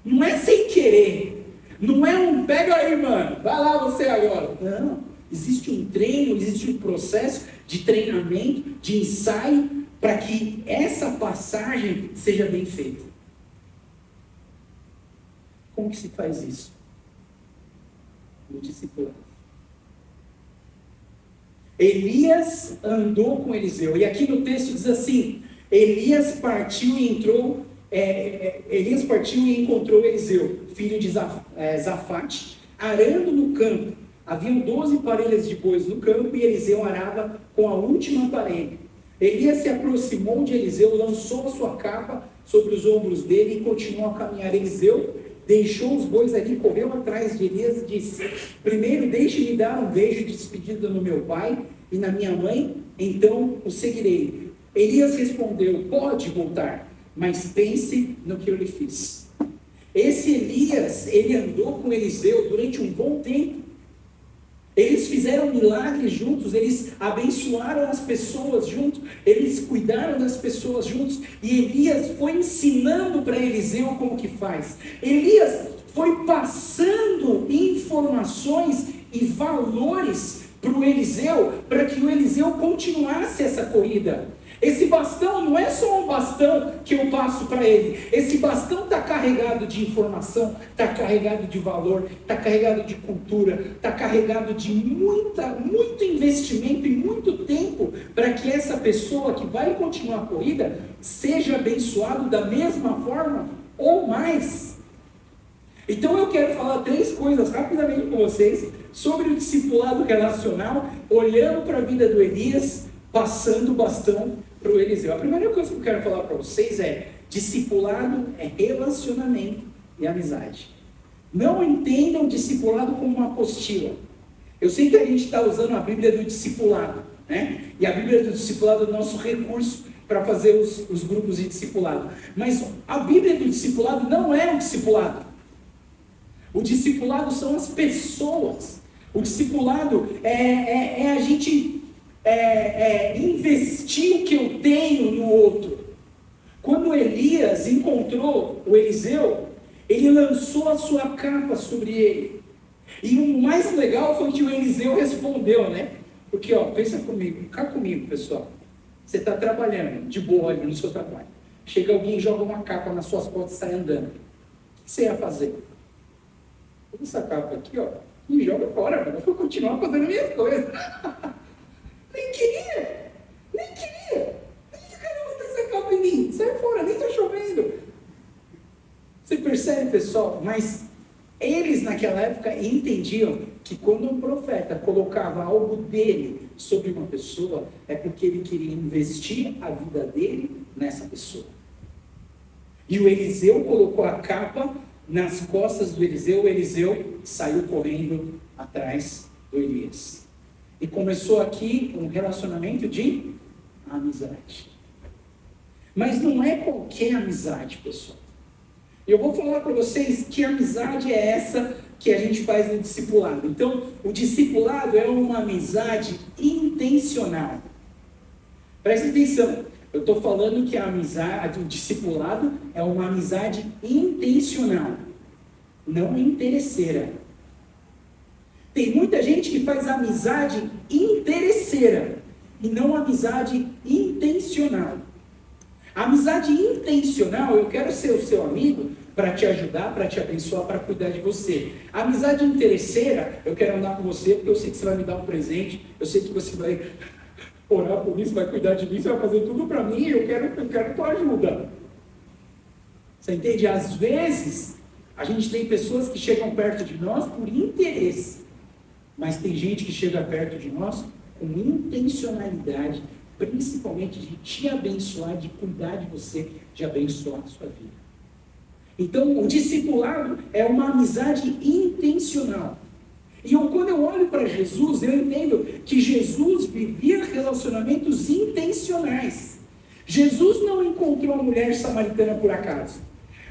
Não é sem querer. Não é um pega aí, mano, vai lá você agora. Não. Existe um treino, existe um processo de treinamento, de ensaio, para que essa passagem seja bem feita. Como que se faz isso? No discipulado. Elias andou com Eliseu. E aqui no texto diz assim: Elias partiu e encontrou Eliseu, filho de Zafate, arando no campo. Haviam 12 parelhas de bois no campo, e Eliseu arava com a última parelha. Elias se aproximou de Eliseu, lançou a sua capa sobre os ombros dele e continuou a caminhar. Eliseu deixou os bois ali, correu atrás de Elias e disse: primeiro deixe-me dar um beijo de despedida no meu pai e na minha mãe, então o seguirei. Elias respondeu: pode voltar, mas pense no que eu lhe fiz. Esse Elias, ele andou com Eliseu durante um bom tempo. Eles fizeram milagres juntos, eles abençoaram as pessoas juntos, eles cuidaram das pessoas juntos, e Elias foi ensinando para Eliseu como que faz. Elias foi passando informações e valores para o Eliseu, para que o Eliseu continuasse essa corrida. Esse bastão não é só um bastão que eu passo para ele. Esse bastão está carregado de informação, está carregado de valor, está carregado de cultura, está carregado de muito investimento e muito tempo para que essa pessoa que vai continuar a corrida seja abençoado da mesma forma ou mais. Então eu quero falar 3 coisas rapidamente com vocês sobre o discipulado relacional, olhando para a vida do Elias, passando o bastão para o Eliseu. A primeira coisa que eu quero falar para vocês é: discipulado é relacionamento e amizade. Não entendam o discipulado como uma apostila. Eu sei que a gente está usando a Bíblia do discipulado, né? E a Bíblia do discipulado é o nosso recurso para fazer os grupos de discipulado. Mas a Bíblia do discipulado não é um discipulado. O discipulado são as pessoas. O discipulado é a gente investir o que eu tenho no outro. Quando Elias encontrou o Eliseu, ele lançou a sua capa sobre ele. E o mais legal foi que o Eliseu respondeu, né? Porque, pensa comigo, cá comigo, pessoal. Você está trabalhando de boa ali no seu trabalho. Chega alguém e joga uma capa nas suas costas e sai andando. O que você ia fazer? Pega essa capa aqui, e joga fora, mano. Eu vou continuar fazendo minhas coisas. Nem queria. Nem que caramba tá essa capa em mim? Sai fora, nem tá chovendo. Você percebe, pessoal? Mas eles naquela época entendiam que quando um profeta colocava algo dele sobre uma pessoa, é porque ele queria investir a vida dele nessa pessoa. E o Eliseu colocou a capa nas costas do Eliseu, o Eliseu saiu correndo atrás do Elias. E começou aqui um relacionamento de amizade. Mas não é qualquer amizade, pessoal. Eu vou falar para vocês que amizade é essa que a gente faz no discipulado. Então, o discipulado é uma amizade intencional. Presta atenção, eu estou falando que a amizade, o discipulado é uma amizade intencional, não interesseira. Tem muita gente que faz amizade interesseira e não amizade intencional. A amizade intencional, eu quero ser o seu amigo para te ajudar, para te abençoar, para cuidar de você. A amizade interesseira, eu quero andar com você porque eu sei que você vai me dar um presente, eu sei que você vai orar por mim, você vai cuidar de mim, você vai fazer tudo para mim, eu quero tua ajuda. Você entende? Às vezes, a gente tem pessoas que chegam perto de nós por interesse, mas tem gente que chega perto de nós com intencionalidade, principalmente de te abençoar, de cuidar de você, de abençoar a sua vida. Então, o discipulado é uma amizade intencional. E quando eu olho para Jesus, eu entendo que Jesus vivia relacionamentos intencionais. Jesus não encontrou a mulher samaritana por acaso.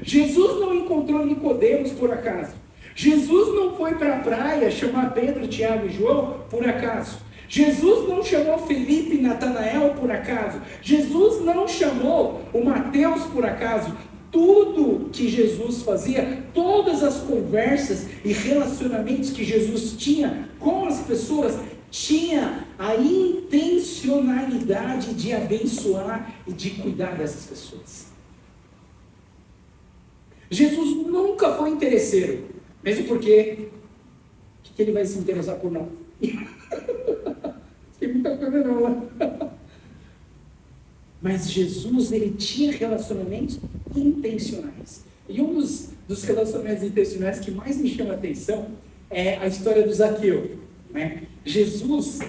Jesus não encontrou Nicodemos por acaso. Jesus não foi para a praia chamar Pedro, Tiago e João por acaso. Jesus não chamou Felipe e Natanael por acaso. Jesus não chamou o Mateus por acaso. Tudo que Jesus fazia, todas as conversas e relacionamentos que Jesus tinha com as pessoas, tinha a intencionalidade de abençoar e de cuidar dessas pessoas. Jesus nunca foi interesseiro, mesmo porque o que ele vai se interessar por nós? Tem muita coisa não, né? Mas Jesus, ele tinha relacionamentos intencionais. E um dos relacionamentos intencionais que mais me chama a atenção é a história do Zaqueu, né? Jesus,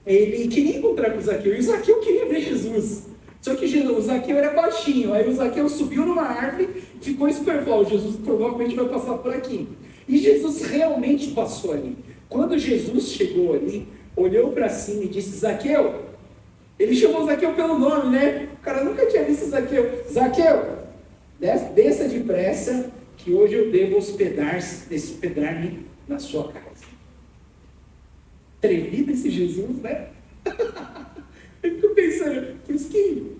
ele queria encontrar com o Zaqueu, e o Zaqueu queria ver Jesus. Só que o Zaqueu era baixinho, aí o Zaqueu subiu numa árvore e ficou esperto. Jesus provavelmente vai passar por aqui. E Jesus realmente passou ali. Quando Jesus chegou ali, olhou para cima e disse: Zaqueu. Ele chamou Zaqueu pelo nome, né? O cara nunca tinha visto Zaqueu. Zaqueu, desça depressa, que hoje eu devo hospedar-me na sua casa. Atrevido esse Jesus, né? Eu fico pensando, por isso que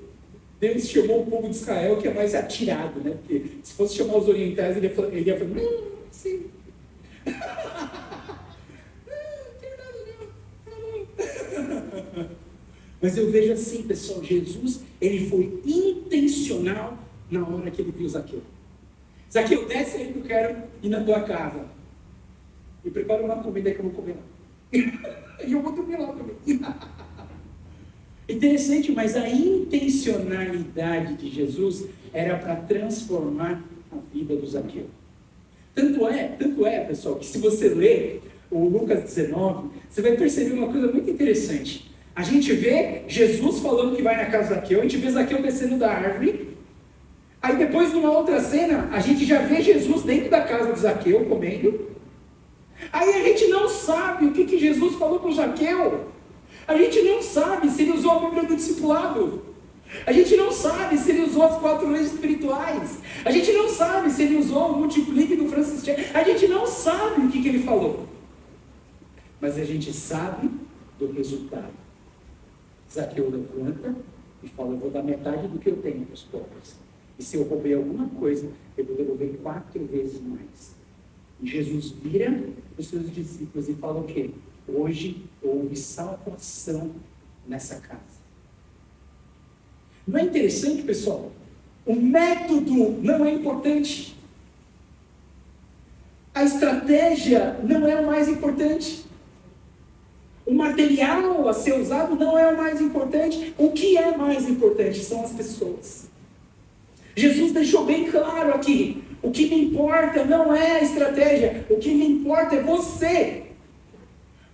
Deus chamou o povo de Israel, que é mais atirado, né? Porque se fosse chamar os orientais, ele ia falar, sim. Não tem nada não. Mas eu vejo assim, pessoal, Jesus, ele foi intencional na hora que ele viu Zaqueu. Zaqueu, desce aí que eu quero ir na tua casa. E prepara uma comida que eu vou comer lá. E eu vou dormir lá também. Interessante, mas a intencionalidade de Jesus era para transformar a vida do Zaqueu. Tanto é, pessoal, que se você ler o Lucas 19, você vai perceber uma coisa muito interessante. A gente vê Jesus falando que vai na casa de Zaqueu, a gente vê Zaqueu descendo da árvore, aí depois numa outra cena, a gente já vê Jesus dentro da casa de Zaqueu comendo, aí a gente não sabe o que Jesus falou com Zaqueu, a gente não sabe se ele usou a Bíblia do discipulado, A gente não sabe se ele usou as 4 leis espirituais. A gente não sabe se ele usou o multiplique do Francis Chan. A gente não sabe o que ele falou. Mas a gente sabe do resultado. Zaqueu levanta e fala: eu vou dar metade do que eu tenho para os pobres. E se eu roubei alguma coisa, eu vou devolver 4 vezes mais. E Jesus vira para os seus discípulos e fala o quê? Hoje houve salvação nessa casa. Não é interessante, pessoal? O método não é importante. A estratégia não é o mais importante. O material a ser usado não é o mais importante. O que é mais importante são as pessoas. Jesus deixou bem claro aqui: o que me importa não é a estratégia, o que me importa é você.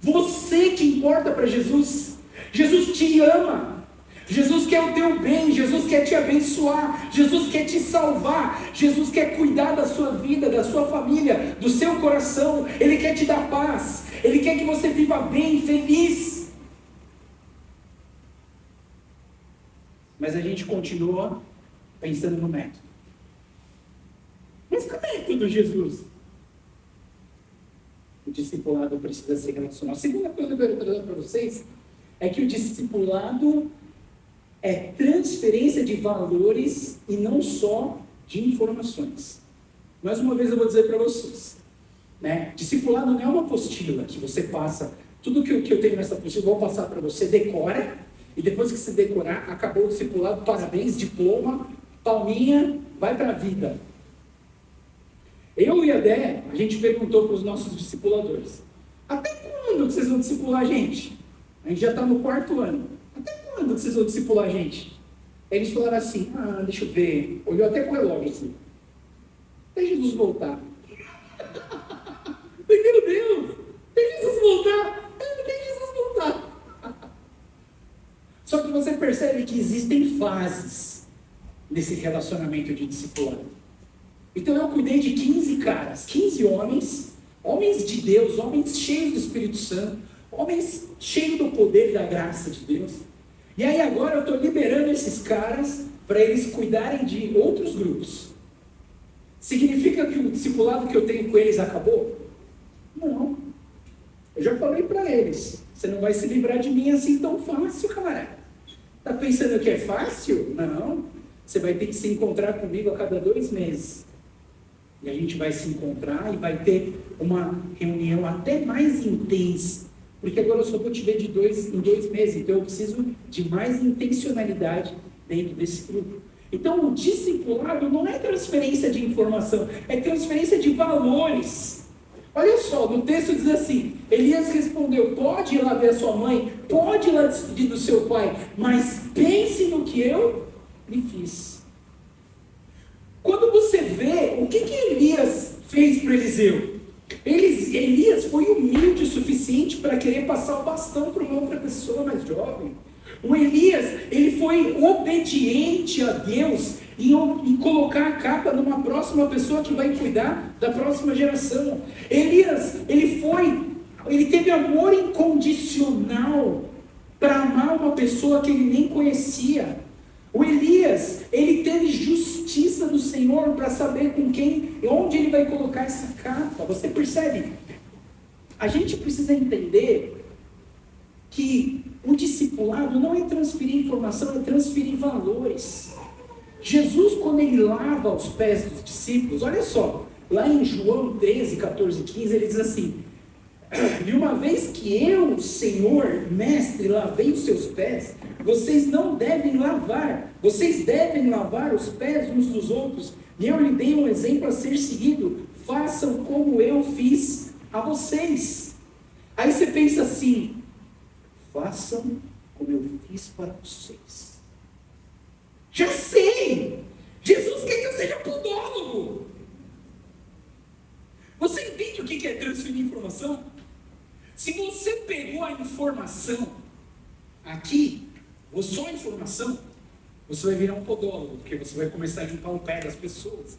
Você que importa para Jesus. Jesus te ama. Jesus quer o teu bem, Jesus quer te abençoar, Jesus quer te salvar, Jesus quer cuidar da sua vida, da sua família, do seu coração. Ele quer te dar paz, Ele quer que você viva bem, feliz. Mas a gente continua pensando no método. Mas que método, Jesus? O discipulado precisa ser relacional. A segunda coisa que eu quero trazer para vocês é que o discipulado é transferência de valores e não só de informações. Mais uma vez eu vou dizer para vocês, né? Discipulado não é uma apostila que você passa, tudo que eu tenho nessa apostila eu vou passar para você, decora, e depois que você decorar, acabou o discipulado, parabéns, diploma, palminha, vai para a vida. Eu e a Dé, a gente perguntou para os nossos discipuladores: até quando vocês vão discipular a gente? A gente já está no 4º ano. Até quando vocês vão discipular a gente? Eles falaram assim: deixa eu ver. Olhou até com o relógio assim. Até Jesus voltar. Meu Deus! Até Jesus voltar! Até Jesus voltar! Só que você percebe que existem fases nesse relacionamento de discipulado. Então eu cuidei de 15 caras, 15 homens, homens de Deus, homens cheios do Espírito Santo, homens cheios do poder e da graça de Deus. E aí agora eu estou liberando esses caras para eles cuidarem de outros grupos. Significa que o discipulado que eu tenho com eles acabou? Não. Eu já falei para eles: você não vai se livrar de mim assim tão fácil, cara. Tá pensando que é fácil? Não. Você vai ter que se encontrar comigo a cada 2 meses. E a gente vai se encontrar e vai ter uma reunião até mais intensa. Porque agora eu só vou te ver em 2 meses. Então eu preciso de mais intencionalidade dentro desse grupo. Então o discipulado não é transferência de informação, é transferência de valores. Olha só, no texto diz assim: Elias respondeu: pode ir lá ver a sua mãe, pode ir lá despedir do seu pai, mas pense no que eu lhe fiz. Quando você vê, o que Elias fez para Eliseu? Elias foi humilde o suficiente para querer passar o bastão para uma outra pessoa mais jovem. O Elias, ele foi obediente a Deus em colocar a capa numa próxima pessoa que vai cuidar da próxima geração. Elias, ele teve amor incondicional para amar uma pessoa que ele nem conhecia. O Elias, ele teve justiça do Senhor para saber com quem, onde ele vai colocar essa capa. Você percebe? A gente precisa entender que o discipulado não é transferir informação, é transferir valores. Jesus, quando ele lava os pés dos discípulos, olha só, lá em João 13, 14, 15, ele diz assim: e uma vez que eu, Senhor, mestre, lavei os seus pés, vocês não devem lavar, vocês devem lavar os pés uns dos outros, e eu lhe dei um exemplo a ser seguido, façam como eu fiz a vocês. Aí você pensa assim: façam como eu fiz para vocês. Já sei! Jesus quer que eu seja podólogo. Você entende o que é transferir informação? Se você pegou a informação aqui, ou só a informação, você vai virar um podólogo, porque você vai começar a limpar o pé das pessoas,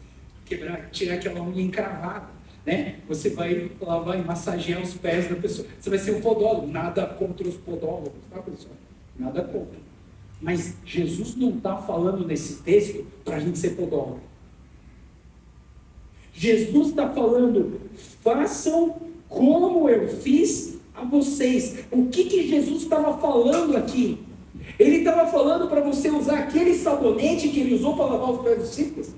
tirar aquela unha encravada, né? Você vai lavar e massagear os pés da pessoa. Você vai ser um podólogo. Nada contra os podólogos, tá, pessoal? Nada contra. Mas Jesus não está falando nesse texto para a gente ser podólogo. Jesus está falando, façam como eu fiz a vocês. O que Jesus estava falando aqui? Ele estava falando para você usar aquele sabonete que ele usou para lavar os pés dos discípulos?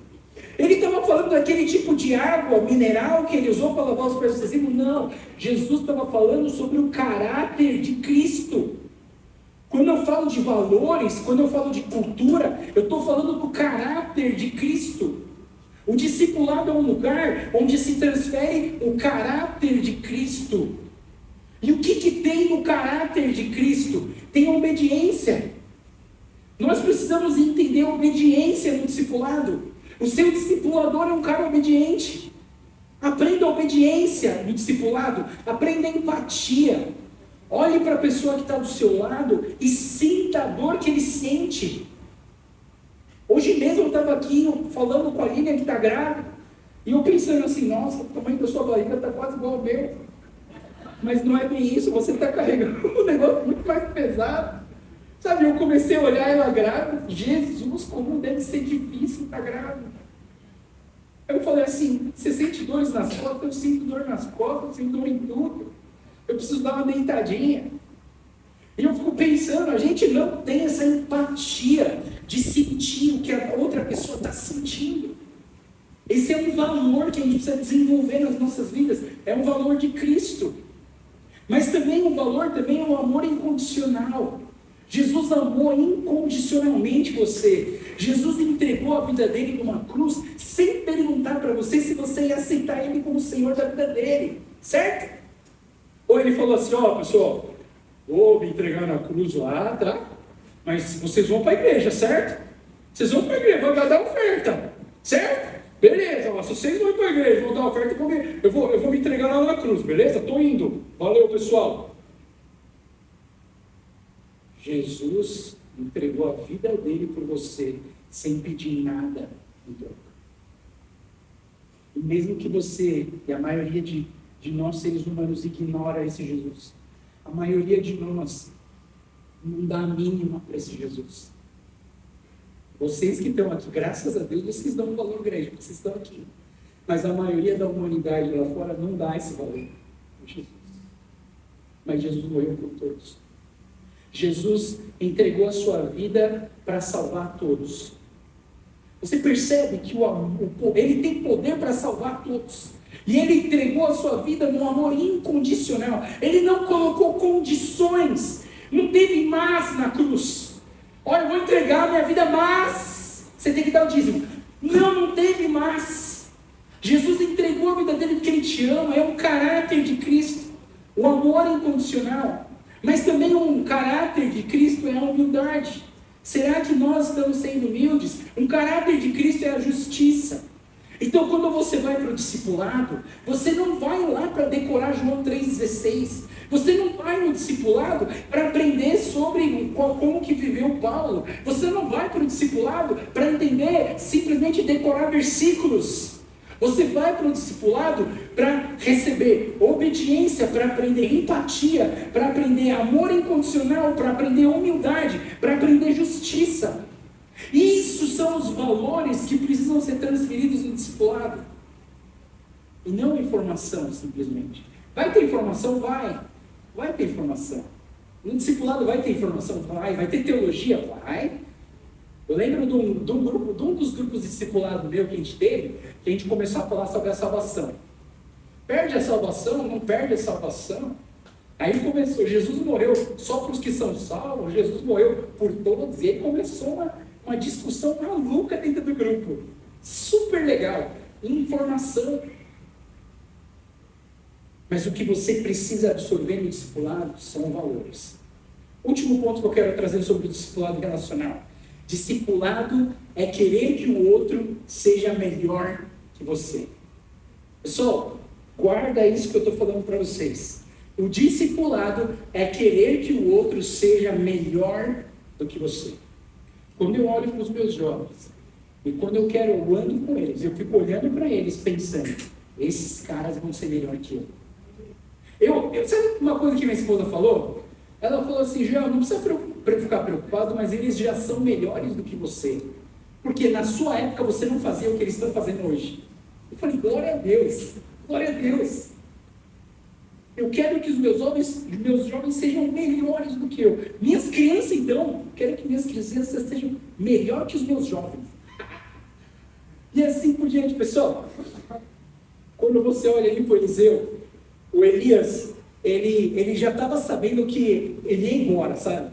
Ele estava falando daquele tipo de água mineral que ele usou para lavar os pés dos discípulos? Não. Jesus estava falando sobre o caráter de Cristo. Quando eu falo de valores, quando eu falo de cultura, eu estou falando do caráter de Cristo. O discipulado é um lugar onde se transfere o caráter de Cristo. E o que tem no caráter de Cristo? Tem a obediência. Nós precisamos entender a obediência no discipulado. O seu discipulador é um cara obediente. Aprenda a obediência no discipulado. Aprenda a empatia. Olhe para a pessoa que está do seu lado e sinta a dor que ele sente. Hoje mesmo eu estava aqui falando com a Lívia que está grávida, e eu pensando assim, nossa, o tamanho da sua barriga está quase igual ao meu. Mas não é bem isso, você está carregando um negócio muito mais pesado. Sabe, eu comecei a olhar ela grávida, Jesus, como deve ser difícil estar grávida. Eu falei assim, você sente dores nas costas? Eu sinto dor nas costas, eu sinto dor em tudo. Eu preciso dar uma deitadinha. E eu fico pensando, a gente não tem essa empatia de sentir o que a outra pessoa está sentindo. Esse é um valor que a gente precisa desenvolver nas nossas vidas. É um valor de Cristo. Mas também um valor, também é um amor incondicional. Jesus amou incondicionalmente você. Jesus entregou a vida dele numa cruz sem perguntar para você se você ia aceitar ele como Senhor da vida dele. Certo? Ou ele falou assim, ó pessoal, vou me entregar na cruz lá, tá? Mas vocês vão para a igreja, certo? Vocês vão para a igreja, vão dar oferta, certo? Beleza, ó, se vocês vão para a igreja, vão dar oferta, eu vou me entregar lá na cruz, beleza? Estou indo. Valeu, pessoal. Jesus entregou a vida dele por você, sem pedir nada em troca. E mesmo que você, e a maioria de nós seres humanos, ignora esse Jesus, a maioria de nós não dá a mínima para esse Jesus. Vocês que estão aqui, graças a Deus, vocês dão um valor grande, porque vocês estão aqui. Mas a maioria da humanidade lá fora não dá esse valor para Jesus. Mas Jesus morreu por todos. Jesus entregou a sua vida para salvar todos. Você percebe que ele tem poder para salvar todos. E ele entregou a sua vida num amor incondicional. Ele não colocou condições. Não teve mas na cruz. Olha, eu vou entregar a minha vida, mas você tem que dar o dízimo. Não teve mas. Jesus entregou a vida dele porque ele te ama. É um caráter de Cristo. O amor incondicional. Mas também um caráter de Cristo é a humildade. Será que nós estamos sendo humildes? Um caráter de Cristo é a justiça. Então, quando você vai para o discipulado, você não vai lá para decorar João 3,16. Você não vai no discipulado para aprender sobre como que viveu Paulo. Você não vai para o discipulado para entender, simplesmente decorar versículos. Você vai para o discipulado para receber obediência, para aprender empatia, para aprender amor incondicional, para aprender humildade, para aprender justiça. Isso são os valores que precisam ser transferidos no discipulado. E não informação, simplesmente. Vai ter informação? Vai ter informação. No discipulado vai ter informação? Vai ter teologia? Vai. Eu lembro de um dos grupos de discipulado meu que a gente teve, que a gente começou a falar sobre a salvação. Perde a salvação? Não perde a salvação? Aí começou, Jesus morreu só para os que são salvos, Jesus morreu por todos, e aí começou uma discussão maluca dentro do grupo. Super legal. Informação. Mas o que você precisa absorver no discipulado são valores. Último ponto que eu quero trazer sobre o discipulado relacional. Discipulado é querer que o outro seja melhor que você. Pessoal, guarda isso que eu estou falando para vocês. O discipulado é querer que o outro seja melhor do que você. Quando eu olho para os meus jovens, e quando eu ando com eles, eu fico olhando para eles pensando, esses caras vão ser melhor que eu. Sabe uma coisa que minha esposa falou? Ela falou assim: Joel, não precisa ficar preocupado, mas eles já são melhores do que você. Porque na sua época você não fazia o que eles estão fazendo hoje. Eu falei: glória a Deus, glória a Deus. Eu quero que os meus jovens sejam melhores do que eu. Minhas crianças, então, quero que minhas crianças sejam melhores que os meus jovens. E assim por diante, pessoal. Quando você olha ali para o Eliseu, o Elias, ele já estava sabendo que ele ia embora, sabe?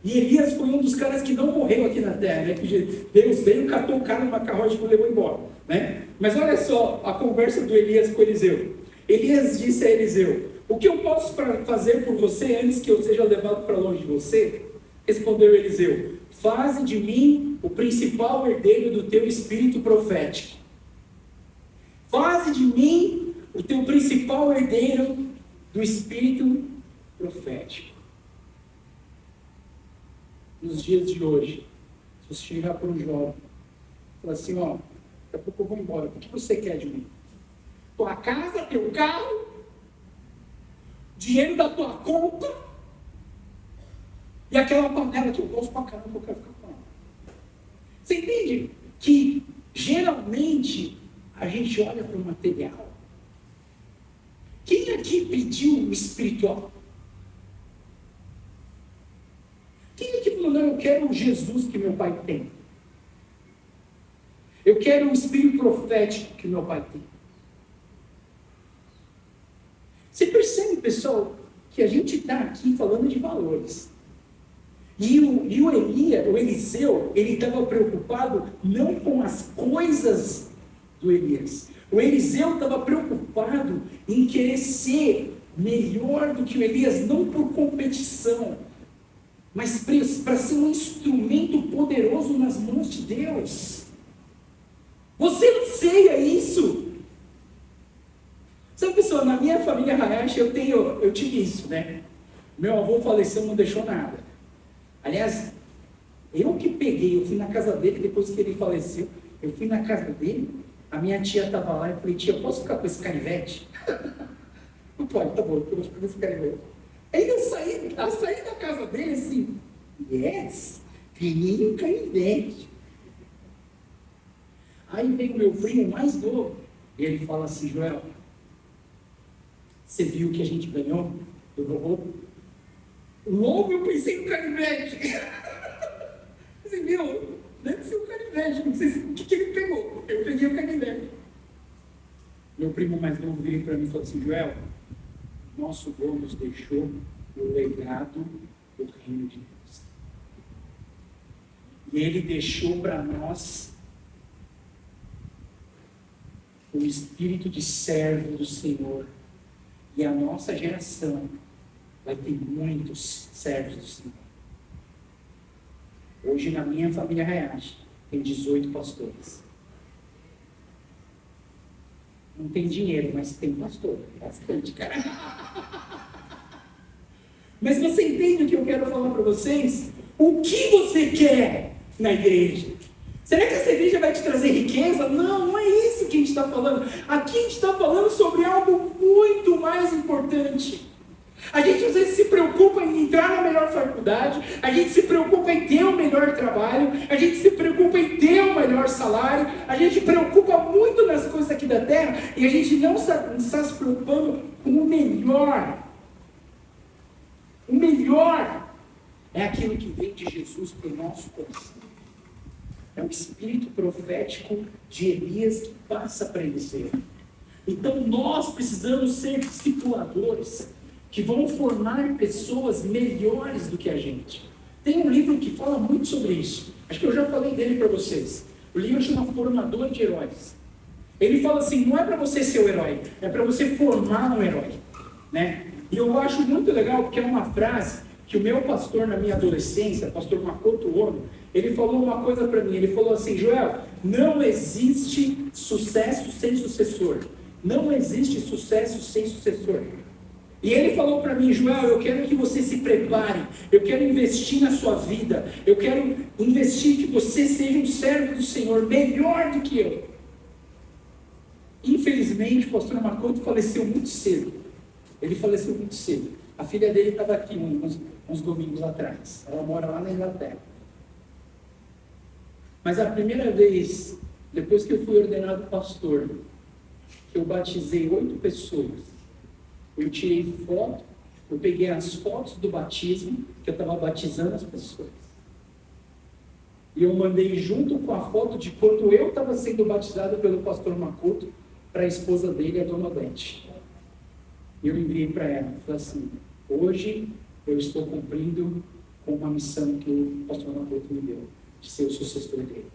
E Elias foi um dos caras que não morreu aqui na terra, né? Que Deus veio, catou o cara numa carruagem e levou embora, né? Mas olha só a conversa do Elias com Eliseu. Elias disse a Eliseu: o que eu posso fazer por você antes que eu seja levado para longe de você? Respondeu Eliseu: faze de mim o principal herdeiro do teu espírito profético. Faze de mim o teu principal herdeiro do espírito profético. Nos dias de hoje, se você chegar para um jovem e falar assim: ó, daqui a pouco eu vou embora, o que você quer de mim? Tua casa, teu carro, dinheiro da tua conta e aquela panela que eu gosto pra caramba, eu quero ficar com ela. Você entende que geralmente a gente olha para o material? Quem aqui pediu o espiritual? Quem aqui falou: não, eu quero o Jesus que meu pai tem? Eu quero o espírito profético que meu pai tem? Você percebe, pessoal, que a gente está aqui falando de valores. E o Eliseu, ele estava preocupado não com as coisas do Elias. O Eliseu estava preocupado em querer ser melhor do que o Elias, não por competição, mas para ser um instrumento poderoso nas mãos de Deus. Você anseia isso? Sabe, pessoal, na minha família Hayashi eu tive isso, né? Meu avô faleceu, não deixou nada. Aliás, eu fui na casa dele depois que ele faleceu. Eu fui na casa dele, a minha tia estava lá, eu falei: tia, eu posso ficar com esse canivete? Não pode, tá bom, eu vou ficar com esse canivete. Aí eu saí da casa dele assim: yes, ganhei um canivete. Aí vem o meu primo mais novo, e ele fala assim: Joel, você viu o que a gente ganhou? Eu vou. Logo eu pensei no canivete. Você viu? Deve ser um canivete. Não sei o que ele pegou. Eu peguei o canivete. Meu primo mais novo veio para mim e falou assim: Joel, nosso avô nos deixou o legado do reino de Deus. E ele deixou para nós o espírito de servo do Senhor. E a nossa geração vai ter muitos servos do Senhor. Hoje, na minha família Hayashi, tem 18 pastores. Não tem dinheiro, mas tem pastor. Bastante, cara. Mas você entende o que eu quero falar para vocês? O que você quer na igreja? Será que essa igreja vai te trazer riqueza? Não, não é isso que a gente está falando. Aqui a gente está falando sobre algo muito mais importante. A gente às vezes se preocupa em entrar na melhor faculdade, a gente se preocupa em ter o melhor trabalho, a gente se preocupa em ter o melhor salário, a gente se preocupa muito nas coisas aqui da terra e a gente não está se preocupando com o melhor. O melhor é aquilo que vem de Jesus para o nosso coração. É o espírito profético de Elias que passa para Eliseu. Então nós precisamos ser discipuladores que vão formar pessoas melhores do que a gente. Tem um livro que fala muito sobre isso. Acho que eu já falei dele para vocês. O livro chama Formador de Heróis. Ele fala assim: não é para você ser o herói, é para você formar um herói, né? E eu acho muito legal porque é uma frase que o meu pastor na minha adolescência, pastor Makoto Ono, ele falou uma coisa para mim. Ele falou assim: Joel, não existe sucesso sem sucessor. Não existe sucesso sem sucessor. E ele falou para mim: Joel, eu quero que você se prepare, eu quero investir na sua vida, eu quero investir que você seja um servo do Senhor, melhor do que eu. Infelizmente, o pastor Makoto faleceu muito cedo. Ele faleceu muito cedo. A filha dele estava aqui uns domingos atrás. Ela mora lá na Inglaterra. Mas a primeira vez, depois que eu fui ordenado pastor, que eu batizei 8 pessoas, eu tirei foto, eu peguei as fotos do batismo, que eu estava batizando as pessoas. E eu mandei junto com a foto de quando eu estava sendo batizado pelo pastor Makoto para a esposa dele, a dona Beth. E eu enviei para ela, falei assim, hoje eu estou cumprindo com uma missão que o pastor Makoto me deu, de ser o sucessor dele.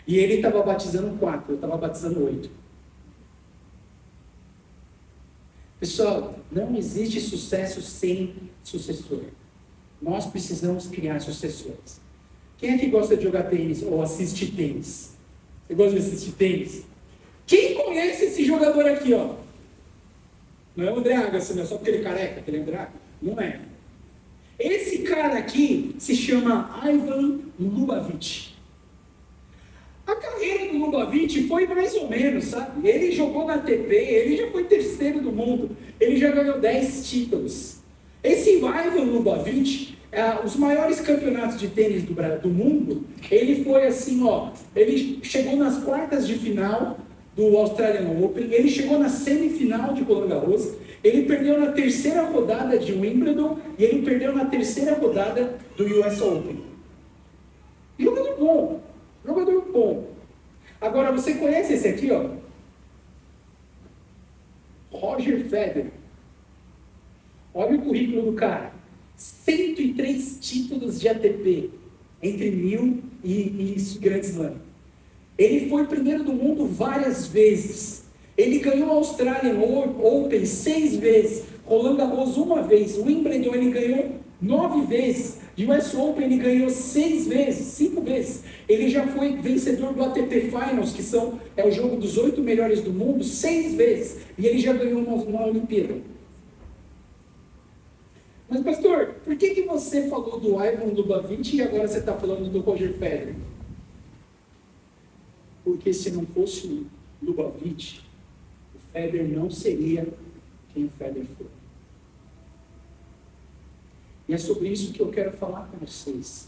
E ele estava batizando 4, eu estava batizando 8. Pessoal, não existe sucesso sem sucessor. Nós precisamos criar sucessores. Quem é que gosta de jogar tênis ou assiste tênis? Você gosta de assistir tênis? Quem conhece esse jogador aqui, ó? Não é o André Agassi, não é só porque ele é careca, que ele é André Agassi. Não é. Esse cara aqui se chama Ivan Lubavitch. A carreira do Lubavitch foi mais ou menos, sabe? Ele jogou na ATP, ele já foi terceiro do mundo, ele já ganhou 10 títulos. Esse Ivan Lubavitch, os maiores campeonatos de tênis do mundo, ele foi assim, ó, ele chegou nas quartas de final do Australian Open, ele chegou na semifinal de Roland Garros, ele perdeu na terceira rodada de Wimbledon e ele perdeu na terceira rodada do US Open. Jogador bom, jogador bom. Agora, você conhece esse aqui, ó? Roger Federer. Olha o currículo do cara. 103 títulos de ATP entre 1000 e Grand Slam. Ele foi primeiro do mundo várias vezes. Ele ganhou a Australian Open 6 vezes. Roland Garros 1 vez. O Wimbledon ele ganhou 9 vezes. De US Open ele ganhou 6 vezes, 5 vezes. Ele já foi vencedor do ATP Finals, que é o jogo dos 8 melhores do mundo, 6 vezes. E ele já ganhou uma Olimpíada. Mas, pastor, por que você falou do Ivan Lubavitch e agora você está falando do Roger Federer? Porque se não fosse o Lubavitch, o Federer não seria quem o Federer foi. E é sobre isso que eu quero falar com vocês.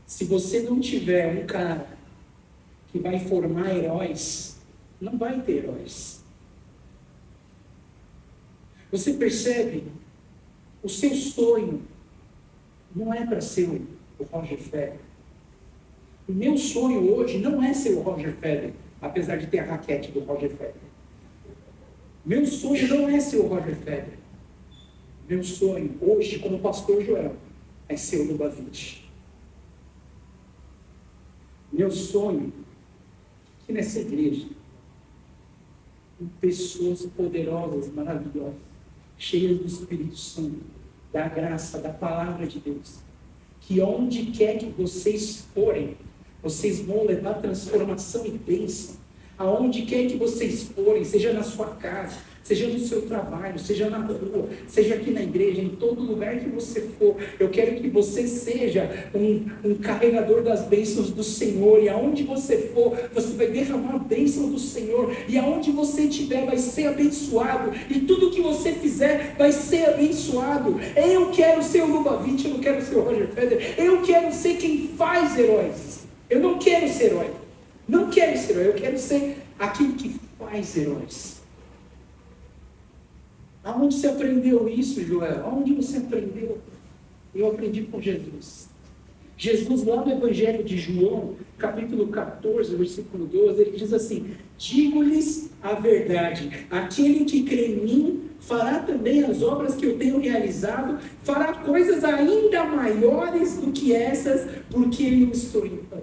Se você não tiver um cara que vai formar heróis, não vai ter heróis. Você percebe? O seu sonho não é para ser o Roger Federer. O meu sonho hoje não é ser o Roger Federer, apesar de ter a raquete do Roger Federer. Meu sonho não é ser o Roger Federer. Meu sonho hoje, como pastor Joel, é ser o Lubavitch. Meu sonho aqui nessa igreja, com pessoas poderosas, maravilhosas, cheias do Espírito Santo, da graça, da palavra de Deus, que onde quer que vocês forem, vocês vão levar transformação e bênção. Aonde quer que vocês forem, seja na sua casa, seja no seu trabalho, seja na rua, seja aqui na igreja, em todo lugar que você for, eu quero que você seja um carregador das bênçãos do Senhor, e aonde você for, você vai derramar a bênção do Senhor, e aonde você estiver vai ser abençoado, e tudo que você fizer vai ser abençoado. Eu quero ser o Lubavitch, eu não quero ser o Roger Federer, eu quero ser quem faz heróis, eu não quero ser herói. Não quero ser herói, eu quero ser aquele que faz heróis. Aonde você aprendeu isso, Joel? Aonde você aprendeu? Eu aprendi com Jesus. Jesus, lá no Evangelho de João, capítulo 14, versículo 12, ele diz assim: digo-lhes a verdade, aquele que crê em mim fará também as obras que eu tenho realizado, fará coisas ainda maiores do que essas, porque eu estou em Pai.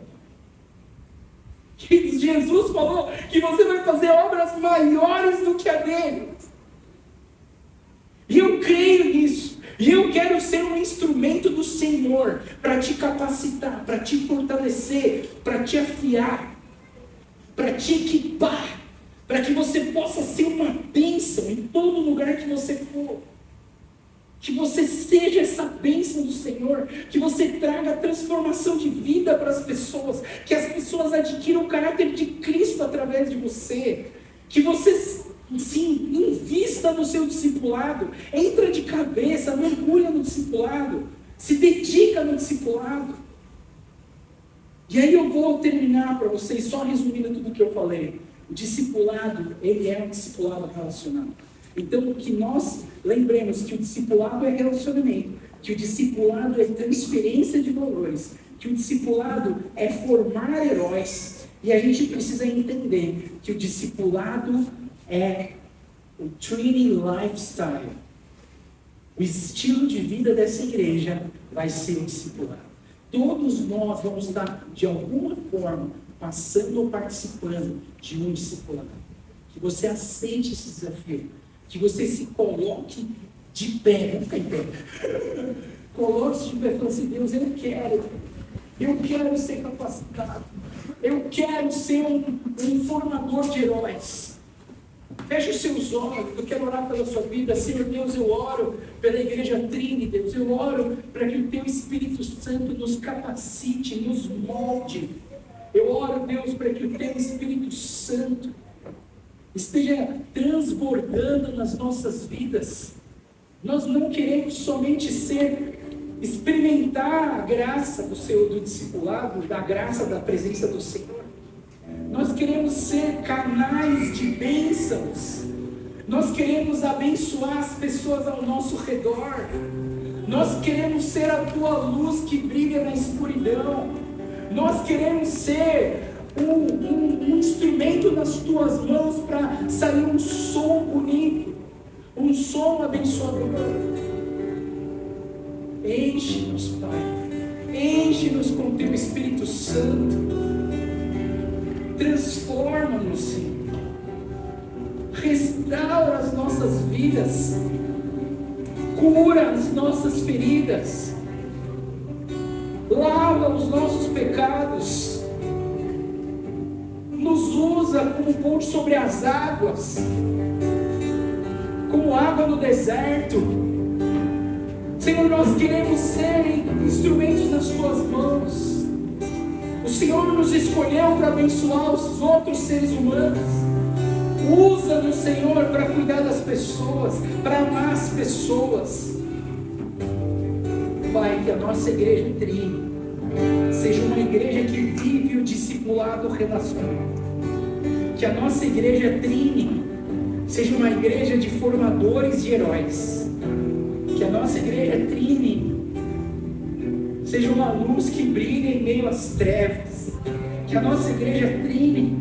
Jesus falou que você vai fazer obras maiores do que a dele. E eu creio nisso. E eu quero ser um instrumento do Senhor para te capacitar, para te fortalecer, para te afiar, para te equipar, para que você possa ser uma bênção em todo lugar que você for. Que você seja essa bênção do Senhor, que você traga transformação de vida para as pessoas, que as pessoas adquiram o caráter de Cristo através de você, que você Sim, invista no seu discipulado, entra de cabeça, mergulha no discipulado, se dedica no discipulado. E aí eu vou terminar para vocês, só resumindo tudo o que eu falei. O discipulado, ele é um discipulado relacional. Então, que nós lembremos que o discipulado é relacionamento, que o discipulado é transferência de valores, que o discipulado é formar heróis. E a gente precisa entender que o discipulado é o Trinity Lifestyle. O estilo de vida dessa igreja vai ser o discipulado. Todos nós vamos estar, de alguma forma, passando ou participando de um discipulado. Que você aceite esse desafio. Que você se coloque de pé. Vamos ficar em pé. Coloque-se de pé e fale assim: Deus, eu quero ser capacitado. Eu quero ser um formador de heróis. Feche os seus olhos, eu quero orar pela sua vida. Senhor Deus, eu oro pela igreja Trinity, Deus. Eu oro para que o Teu Espírito Santo nos capacite, nos molde. Eu oro, Deus, para que o Teu Espírito Santo esteja transbordando nas nossas vidas. Nós não queremos somente experimentar a graça do discipulado, da graça da presença do Senhor. Nós queremos ser canais de bênçãos. Nós queremos abençoar as pessoas ao nosso redor. Nós queremos ser a Tua luz que brilha na escuridão. Nós queremos ser um instrumento nas Tuas mãos para sair um som bonito, um som abençoador. Enche-nos, Pai. Enche-nos com Teu Espírito Santo. Transforma-nos, Senhor. Restaura as nossas vidas. Cura as nossas feridas. Lava os nossos pecados. Nos usa como ponte sobre as águas, como água no deserto. Senhor, nós queremos ser instrumentos nas Tuas mãos. O Senhor nos escolheu para abençoar os outros seres humanos. Usa-nos, Senhor, para cuidar das pessoas, para amar as pessoas. Pai, que a nossa igreja Trinity seja uma igreja que vive o discipulado relacional. Que a nossa igreja Trinity seja uma igreja de formadores de heróis. Que a nossa igreja Trinity seja uma luz que brilha em meio às trevas. Que a nossa igreja Trinity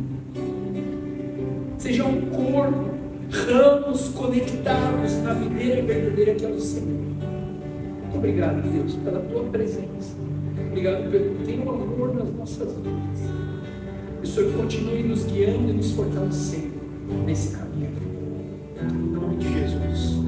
seja um corpo, ramos conectados na videira verdadeira que é o Senhor. Muito obrigado, Deus, pela Tua presença. Obrigado pelo Teu amor nas nossas vidas. Que o Senhor continue nos guiando e nos fortalecendo nesse caminho. Em nome de Jesus.